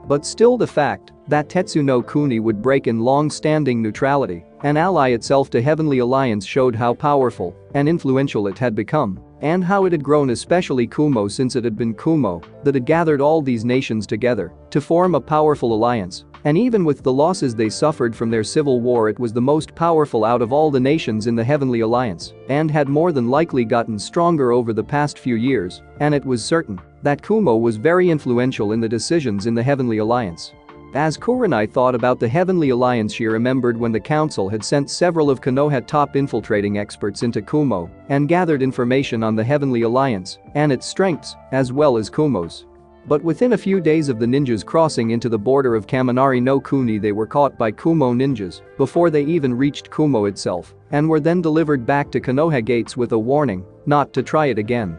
But still, the fact that Tetsu no Kuni would break in long-standing neutrality and ally itself to Heavenly Alliance showed how powerful and influential it had become, and how it had grown, especially Kumo, since it had been Kumo that had gathered all these nations together to form a powerful alliance. And even with the losses they suffered from their civil war, it was the most powerful out of all the nations in the Heavenly Alliance and had more than likely gotten stronger over the past few years, and it was certain that Kumo was very influential in the decisions in the Heavenly Alliance. As Kurenai thought about the Heavenly Alliance, she remembered when the council had sent several of Konoha top infiltrating experts into Kumo and gathered information on the Heavenly Alliance and its strengths, as well as Kumo's. But within a few days of the ninjas crossing into the border of Kaminari no Kuni, they were caught by Kumo ninjas before they even reached Kumo itself and were then delivered back to Konoha gates with a warning not to try it again.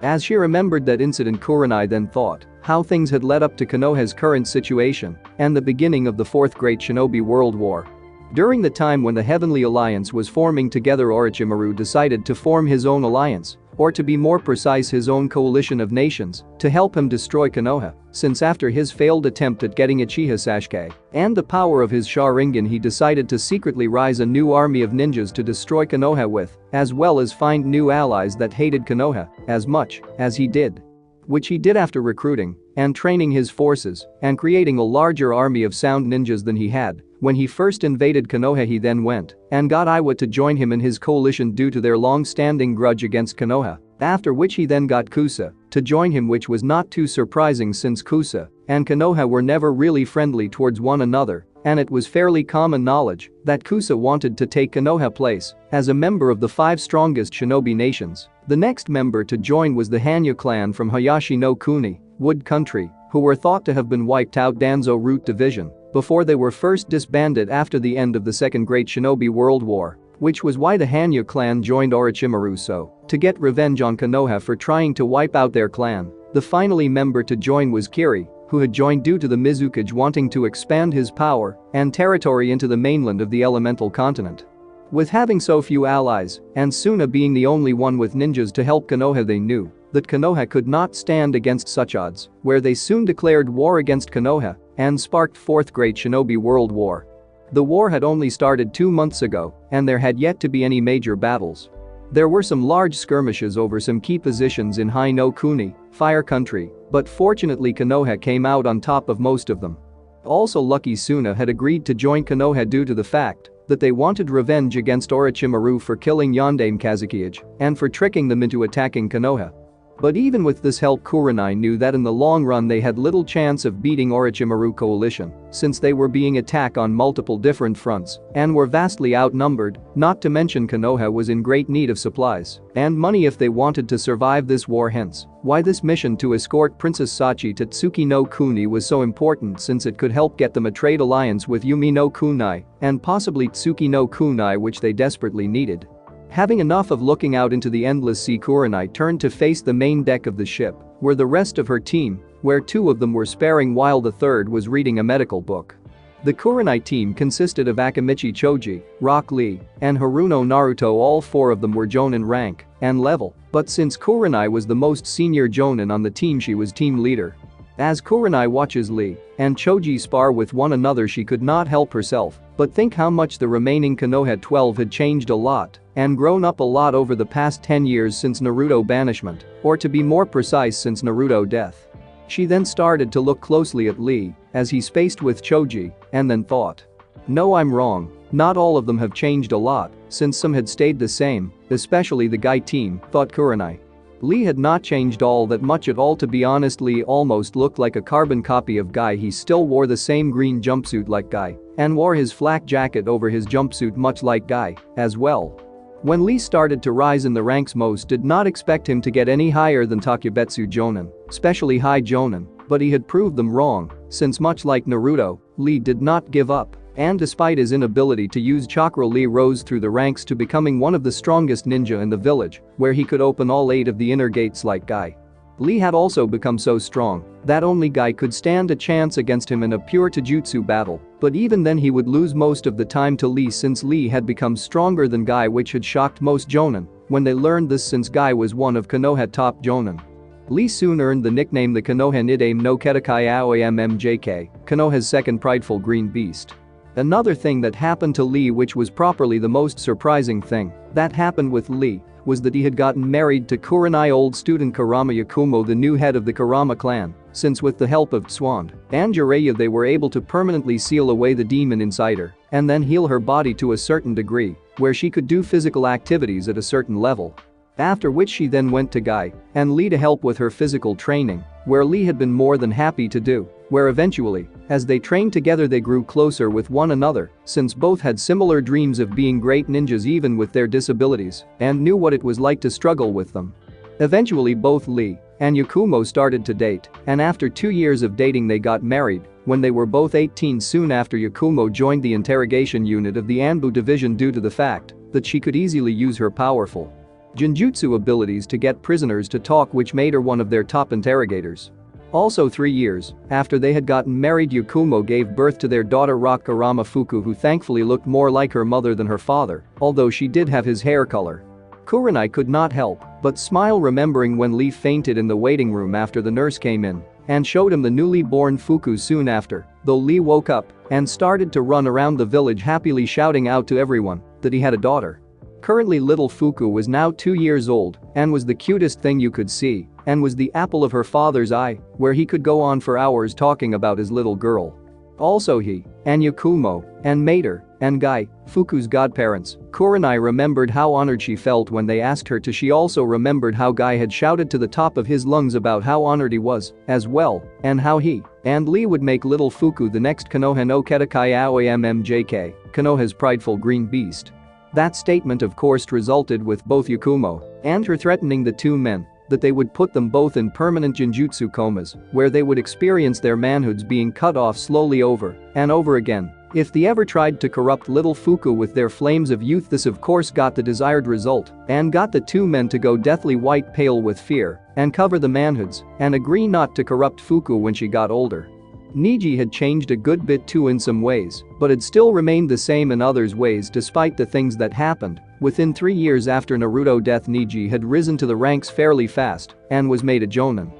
As she remembered that incident, Kurenai then thought how things had led up to Konoha's current situation and the beginning of the Fourth Great Shinobi World War. During the time when the Heavenly Alliance was forming together, Orochimaru decided to form his own alliance, or to be more precise, his own coalition of nations, to help him destroy Konoha, since after his failed attempt at getting Uchiha Sasuke and the power of his Sharingan, he decided to secretly rise a new army of ninjas to destroy Konoha with, as well as find new allies that hated Konoha as much as he did. Which he did after recruiting and training his forces and creating a larger army of sound ninjas than he had when he first invaded Konoha. He then went and got Iwa to join him in his coalition due to their long-standing grudge against Konoha, after which he then got Kusa to join him, which was not too surprising since Kusa and Konoha were never really friendly towards one another, and it was fairly common knowledge that Kusa wanted to take Konoha place as a member of the 5 strongest shinobi nations. The next member to join was the Hanyu clan from Hayashi no Kuni, Wood Country, who were thought to have been wiped out Danzo Root Division before they were first disbanded after the end of the Second Great Shinobi World War, which was why the Hanyu clan joined Orochimaru to get revenge on Konoha for trying to wipe out their clan. The finally member to join was Kiri, who had joined due to the Mizukage wanting to expand his power and territory into the mainland of the elemental continent. With having so few allies and Suna being the only one with ninjas to help Konoha, they knew that Konoha could not stand against such odds, where they soon declared war against Konoha and sparked Fourth Great Shinobi World War. The war had only started 2 months ago and there had yet to be any major battles. There were some large skirmishes over some key positions in Hai no Kuni, Fire Country, but fortunately Konoha came out on top of most of them. Also lucky Suna had agreed to join Konoha due to the fact that they wanted revenge against Orochimaru for killing Yondaime Kazukiage and for tricking them into attacking Konoha. But even with this help, Kurenai knew that in the long run they had little chance of beating Orochimaru coalition since they were being attacked on multiple different fronts and were vastly outnumbered, not to mention Konoha was in great need of supplies and money if they wanted to survive this war, hence why this mission to escort Princess Sachi to Tsuki no Kuni was so important, since it could help get them a trade alliance with Yumi no Kunai and possibly Tsuki no Kunai, which they desperately needed. Having enough of looking out into the endless sea, Kurenai turned to face the main deck of the ship, where the rest of her team, where 2 of them were sparing while the third was reading a medical book. The Kurenai team consisted of Akamichi Choji, Rock Lee, and Haruno Naruto. All 4 of them were Jonin rank and level, but since Kurenai was the most senior Jonin on the team, she was team leader. As Kurenai watches Lee and Choji spar with one another, she could not help herself but think how much the remaining Konoha 12 had changed a lot and grown up a lot over the past 10 years since Naruto banishment, or to be more precise, since Naruto death. She then started to look closely at Lee as he spaced with Choji and then thought, no, I'm wrong, not all of them have changed a lot since some had stayed the same, especially the Guy team, thought Kurenai. Lee had not changed all that much at all, to be honest. Lee almost looked like a carbon copy of Guy. He still wore the same green jumpsuit like Guy and wore his flak jacket over his jumpsuit much like Guy as well. When Lee started to rise in the ranks, most did not expect him to get any higher than Takubetsu Jonin, especially High Jonin, but he had proved them wrong, since much like Naruto, Lee did not give up. And despite his inability to use chakra, Lee rose through the ranks to becoming one of the strongest ninja in the village, where he could open all 8 of the inner gates like Guy. Lee had also become so strong that only Guy could stand a chance against him in a pure taijutsu battle, but even then he would lose most of the time to Lee, since Lee had become stronger than Guy, which had shocked most Jonin when they learned this, since Guy was one of Konoha top Jonin. Lee soon earned the nickname the Konoha Nidaime no Ketakai Aoi MMJK, Konoha's second prideful green beast. Another thing that happened to Lee, which was properly the most surprising thing that happened with Lee, was that he had gotten married to Kurenai old student Kurama Yakumo, the new head of the Kurama clan, since with the help of Tswand and Jiraiya they were able to permanently seal away the demon inside her and then heal her body to a certain degree where she could do physical activities at a certain level. After which she then went to Guy and Lee to help with her physical training, where Lee had been more than happy to do, where eventually, as they trained together they grew closer with one another since both had similar dreams of being great ninjas even with their disabilities and knew what it was like to struggle with them. Eventually both Lee and Yakumo started to date, and after 2 years of dating they got married when they were both 18. Soon after, Yakumo joined the interrogation unit of the Anbu division due to the fact that she could easily use her powerful Genjutsu abilities to get prisoners to talk, which made her one of their top interrogators. Also 3 years after they had gotten married, Yakumo gave birth to their daughter Kurama Fuku, who thankfully looked more like her mother than her father, although she did have his hair color. Kurenai could not help but smile remembering when Lee fainted in the waiting room after the nurse came in and showed him the newly born Fuku soon after, though Lee woke up and started to run around the village happily shouting out to everyone that he had a daughter. Currently little Fuku was now 2 years old and was the cutest thing you could see and was the apple of her father's eye, where he could go on for hours talking about his little girl. Also he and Yakumo and Mater and Guy, Fuku's godparents, Kurenai remembered how honored she felt when they asked her to. She also remembered how Guy had shouted to the top of his lungs about how honored he was as well and how he and Lee would make little Fuku the next Konoha no Ketakai Aoi MMJK, Konoha's prideful green beast. That statement of course resulted with both Yakumo and her threatening the two men that they would put them both in permanent Genjutsu comas where they would experience their manhoods being cut off slowly over and over again if they ever tried to corrupt little Fuku with their flames of youth. This of course got the desired result and got the two men to go deathly white pale with fear and cover the manhoods and agree not to corrupt Fuku when she got older. Niji had changed a good bit too in some ways, but had still remained the same in others ways despite the things that happened. Within 3 years after Naruto death, Niji had risen to the ranks fairly fast and was made a jonin.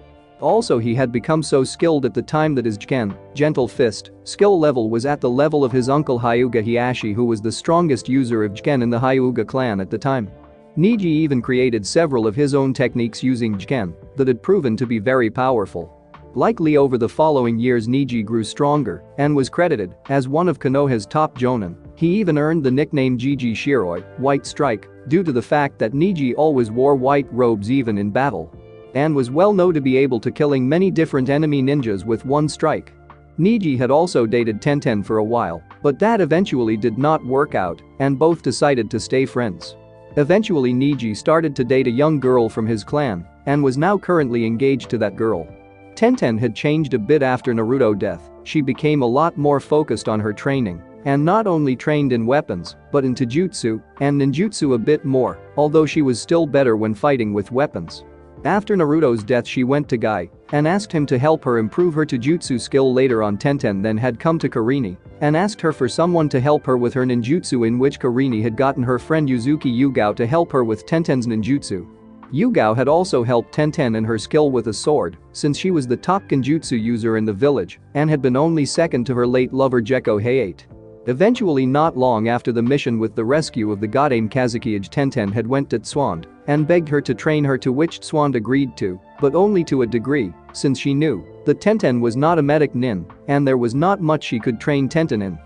Also he had become so skilled at the time that his Jiken, gentle fist, skill level was at the level of his uncle Hyuga Hiashi, who was the strongest user of Jiken in the Hyuga clan at the time. Niji even created several of his own techniques using Jiken that had proven to be very powerful. Likely over the following years Niji grew stronger and was credited as one of Konoha's top jonin. He even earned the nickname Jiji Shiroi, White Strike, due to the fact that Niji always wore white robes even in battle and was well known to be able to killing many different enemy ninjas with one strike. Niji had also dated Tenten for a while, but that eventually did not work out and both decided to stay friends. Eventually Niji started to date a young girl from his clan and was now currently engaged to that girl. Tenten had changed a bit after Naruto death. She became a lot more focused on her training and not only trained in weapons but in taijutsu and ninjutsu a bit more, although she was still better when fighting with weapons. After Naruto's death she went to Guy and asked him to help her improve her taijutsu skill. Later on Tenten then had come to Karini and asked her for someone to help her with her ninjutsu, in which Karini had gotten her friend Yuzuki Yugao to help her with Tenten's ninjutsu. Yugao had also helped Tenten in her skill with a sword since she was the top genjutsu user in the village and had been only second to her late lover Gekko Hayate. Eventually, not long after the mission with the rescue of the Godame Kazukiage, Tenten had went to Tswand and begged her to train her, to which Tswand agreed to, but only to a degree since she knew that Tenten was not a medic nin and there was not much she could train Tenten in.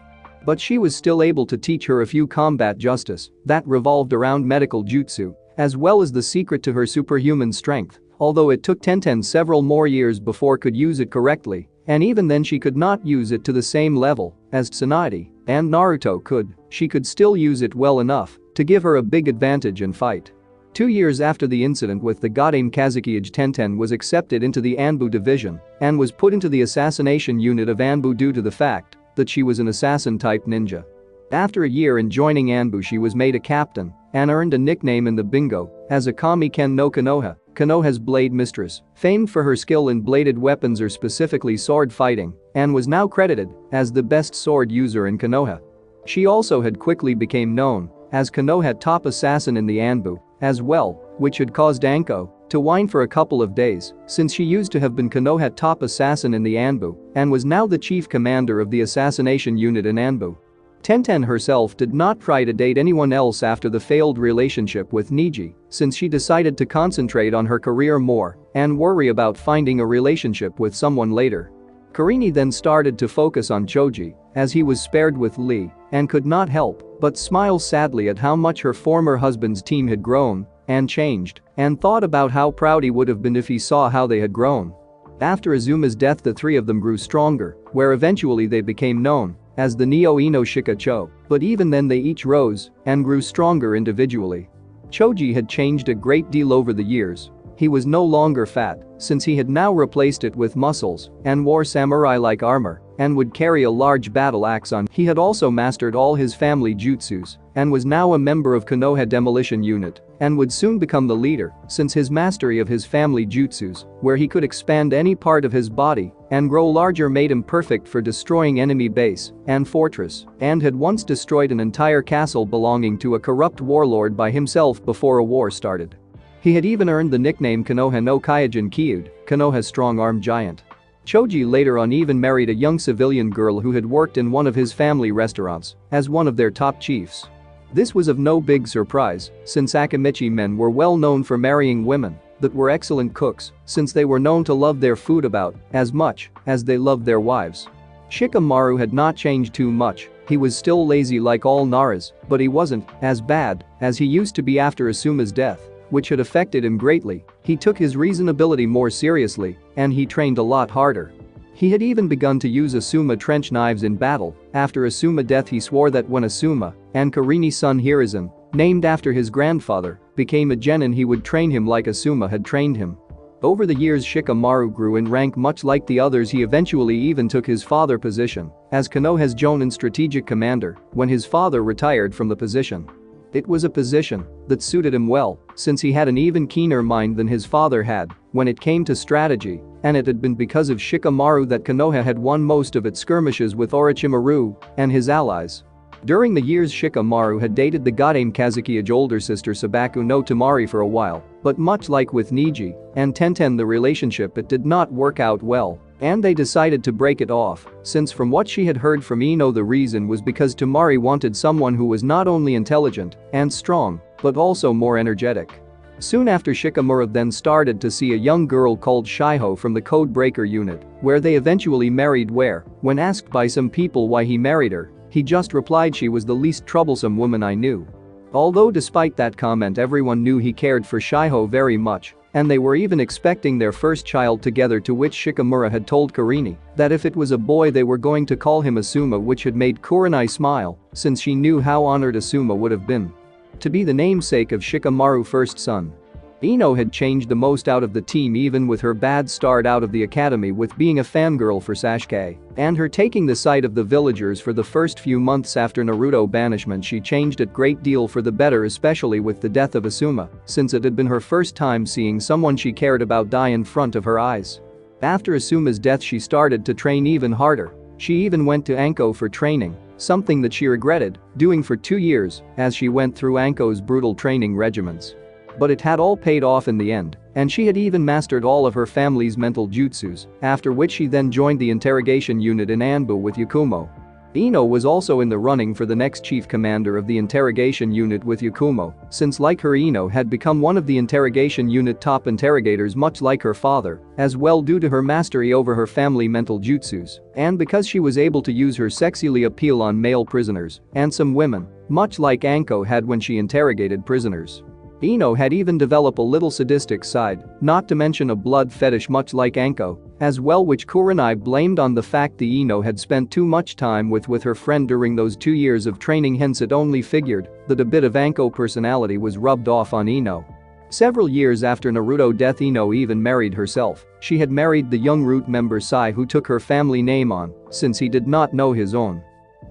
But she was still able to teach her a few combat justice that revolved around medical jutsu as well as the secret to her superhuman strength, although it took Tenten several more years before could use it correctly, and even then she could not use it to the same level as Tsunade and Naruto could. She could still use it well enough to give her a big advantage in fight. 2 years after the incident with the Godame Kazukiage, Tenten was accepted into the Anbu division and was put into the assassination unit of Anbu due to the fact that she was an assassin-type ninja. After a year in joining Anbu she was made a captain and earned a nickname in the bingo as Akami Ken no Konoha, Konoha's blade mistress, famed for her skill in bladed weapons or specifically sword fighting, and was now credited as the best sword user in Konoha. She also had quickly became known as Konoha top assassin in the Anbu as well, which had caused Anko to whine for a couple of days since she used to have been Konoha top assassin in the Anbu and was now the chief commander of the assassination unit in Anbu. Tenten herself did not try to date anyone else after the failed relationship with Niji, since she decided to concentrate on her career more and worry about finding a relationship with someone later. Karini then started to focus on Choji, as he was spared with Lee and could not help but smile sadly at how much her former husband's team had grown and changed, and thought about how proud he would have been if he saw how they had grown. After Azuma's death, the three of them grew stronger, where eventually they became known as the Neo-Ino Shikacho, but even then they each rose and grew stronger individually. Choji had changed a great deal over the years. He was no longer fat, since he had now replaced it with muscles and wore samurai-like armor and would carry a large battle axe on. He had also mastered all his family jutsus and was now a member of Konoha Demolition Unit and would soon become the leader, since his mastery of his family jutsus, where he could expand any part of his body and grow larger, made him perfect for destroying enemy base and fortress, and had once destroyed an entire castle belonging to a corrupt warlord by himself before a war started. He had even earned the nickname Konoha no Kaijin Kyude, Konoha's strong-arm giant. Choji later on even married a young civilian girl who had worked in one of his family restaurants as one of their top chiefs. This was of no big surprise, since Akamichi men were well known for marrying women that were excellent cooks, since they were known to love their food about as much as they loved their wives. Shikamaru had not changed too much. He was still lazy like all Naras, but he wasn't as bad as he used to be after Asuma's death, which had affected him greatly. He took his reasonability more seriously, and he trained a lot harder. He had even begun to use Asuma trench knives in battle. After Asuma's death, he swore that when Asuma and Karini's son Hiruzen, named after his grandfather, became a genin, he would train him like Asuma had trained him. Over the years, Shikamaru grew in rank much like the others. He eventually even took his father's position as Konoha's Jonin strategic commander when his father retired from the position. It was a position that suited him well, since he had an even keener mind than his father had when it came to strategy, and it had been because of Shikamaru that Konoha had won most of its skirmishes with Orochimaru and his allies. During the years, Shikamaru had dated the Godame Kazuki's older sister Sabaku no Tamari for a while, but much like with Niji and Tenten, the relationship did not work out well, and they decided to break it off, since from what she had heard from Ino, the reason was because Tamari wanted someone who was not only intelligent and strong, but also more energetic. Soon after, Shikamaru then started to see a young girl called Shiho from the Codebreaker unit, where they eventually married. When asked by some people why he married her, he just replied, "She was the least troublesome woman I knew." Although despite that comment, everyone knew he cared for Shiho very much, and they were even expecting their first child together, to which Shikamaru had told Karini that if it was a boy they were going to call him Asuma, which had made Kurenai smile, since she knew how honored Asuma would have been to be the namesake of Shikamaru's first son. Ino had changed the most out of the team, even with her bad start out of the academy with being a fangirl for Sasuke and her taking the side of the villagers for the first few months after Naruto banishment. She changed a great deal for the better, especially with the death of Asuma, since it had been her first time seeing someone she cared about die in front of her eyes. After Asuma's death, she started to train even harder. She even went to Anko for training, something that she regretted doing for 2 years as she went through Anko's brutal training regimens. But it had all paid off in the end, and she had even mastered all of her family's mental jutsus, after which she then joined the interrogation unit in Anbu with Yakumo. Ino was also in the running for the next chief commander of the interrogation unit with Yakumo, since like her, Ino had become one of the interrogation unit top interrogators, much like her father, as well due to her mastery over her family mental jutsus, and because she was able to use her sexily appeal on male prisoners and some women, much like Anko had when she interrogated prisoners. Ino had even developed a little sadistic side, not to mention a blood fetish much like Anko, as well, which Kurenai blamed on the fact that Ino had spent too much time with her friend during those 2 years of training, hence it only figured that a bit of Anko personality was rubbed off on Ino. Several years after Naruto's death, Ino even married herself. She had married the young root member Sai, who took her family name on, since he did not know his own.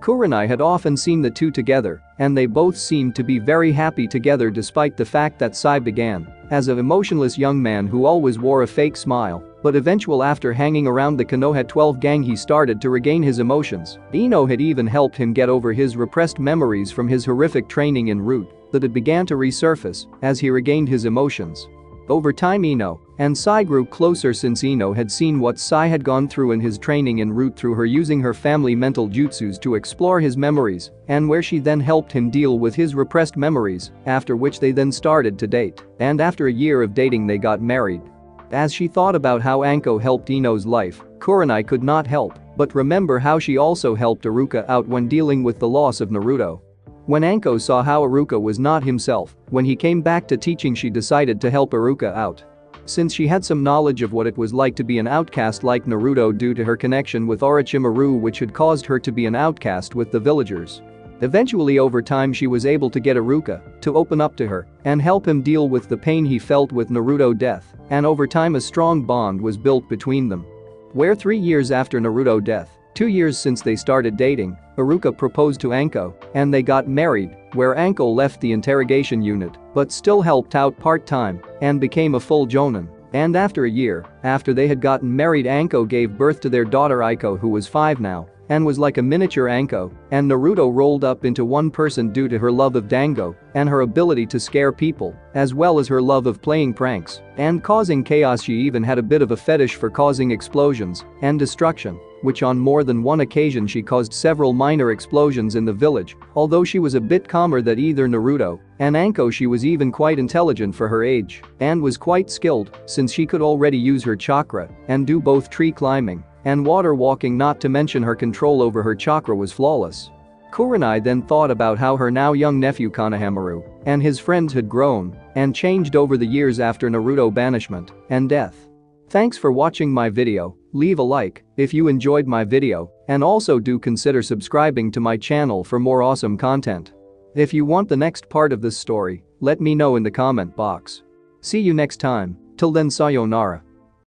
Kurenai had often seen the two together, and they both seemed to be very happy together, despite the fact that Sai began as an emotionless young man who always wore a fake smile, but eventually, after hanging around the Konoha 12 gang, he started to regain his emotions. Ino had even helped him get over his repressed memories from his horrific training in Root that had began to resurface as he regained his emotions. Over time Ino and Sai grew closer since Ino had seen what Sai had gone through in his training en route through her using her family mental jutsus to explore his memories and where she then helped him deal with his repressed memories, after which they then started to date, and after a year of dating they got married. As she thought about how Anko helped Ino's life, Kurenai could not help but remember how she also helped Iruka out when dealing with the loss of Naruto. When Anko saw how Iruka was not himself, when he came back to teaching she decided to help Iruka out. Since she had some knowledge of what it was like to be an outcast like Naruto due to her connection with Orochimaru which had caused her to be an outcast with the villagers. Eventually over time she was able to get Iruka to open up to her and help him deal with the pain he felt with Naruto death, and over time a strong bond was built between them. Where 3 years after Naruto death, 2 years since they started dating, Iruka proposed to Anko and they got married, where Anko left the interrogation unit but still helped out part-time and became a full jonin. And after a year, after they had gotten married Anko gave birth to their daughter Aiko who was 5 now and was like a miniature Anko, and Naruto rolled up into one person due to her love of Dango and her ability to scare people, as well as her love of playing pranks and causing chaos. She even had a bit of a fetish for causing explosions and destruction, which on more than one occasion she caused several minor explosions in the village, although she was a bit calmer than either Naruto and Anko. She was even quite intelligent for her age and was quite skilled since she could already use her chakra and do both tree climbing and water walking, not to mention her control over her chakra was flawless. Kurenai then thought about how her now young nephew Konohamaru and his friends had grown and changed over the years after Naruto banishment and death. Thanks for watching my video, leave a like if you enjoyed my video and also do consider subscribing to my channel for more awesome content. If you want the next part of this story, let me know in the comment box. See you next time, till then sayonara.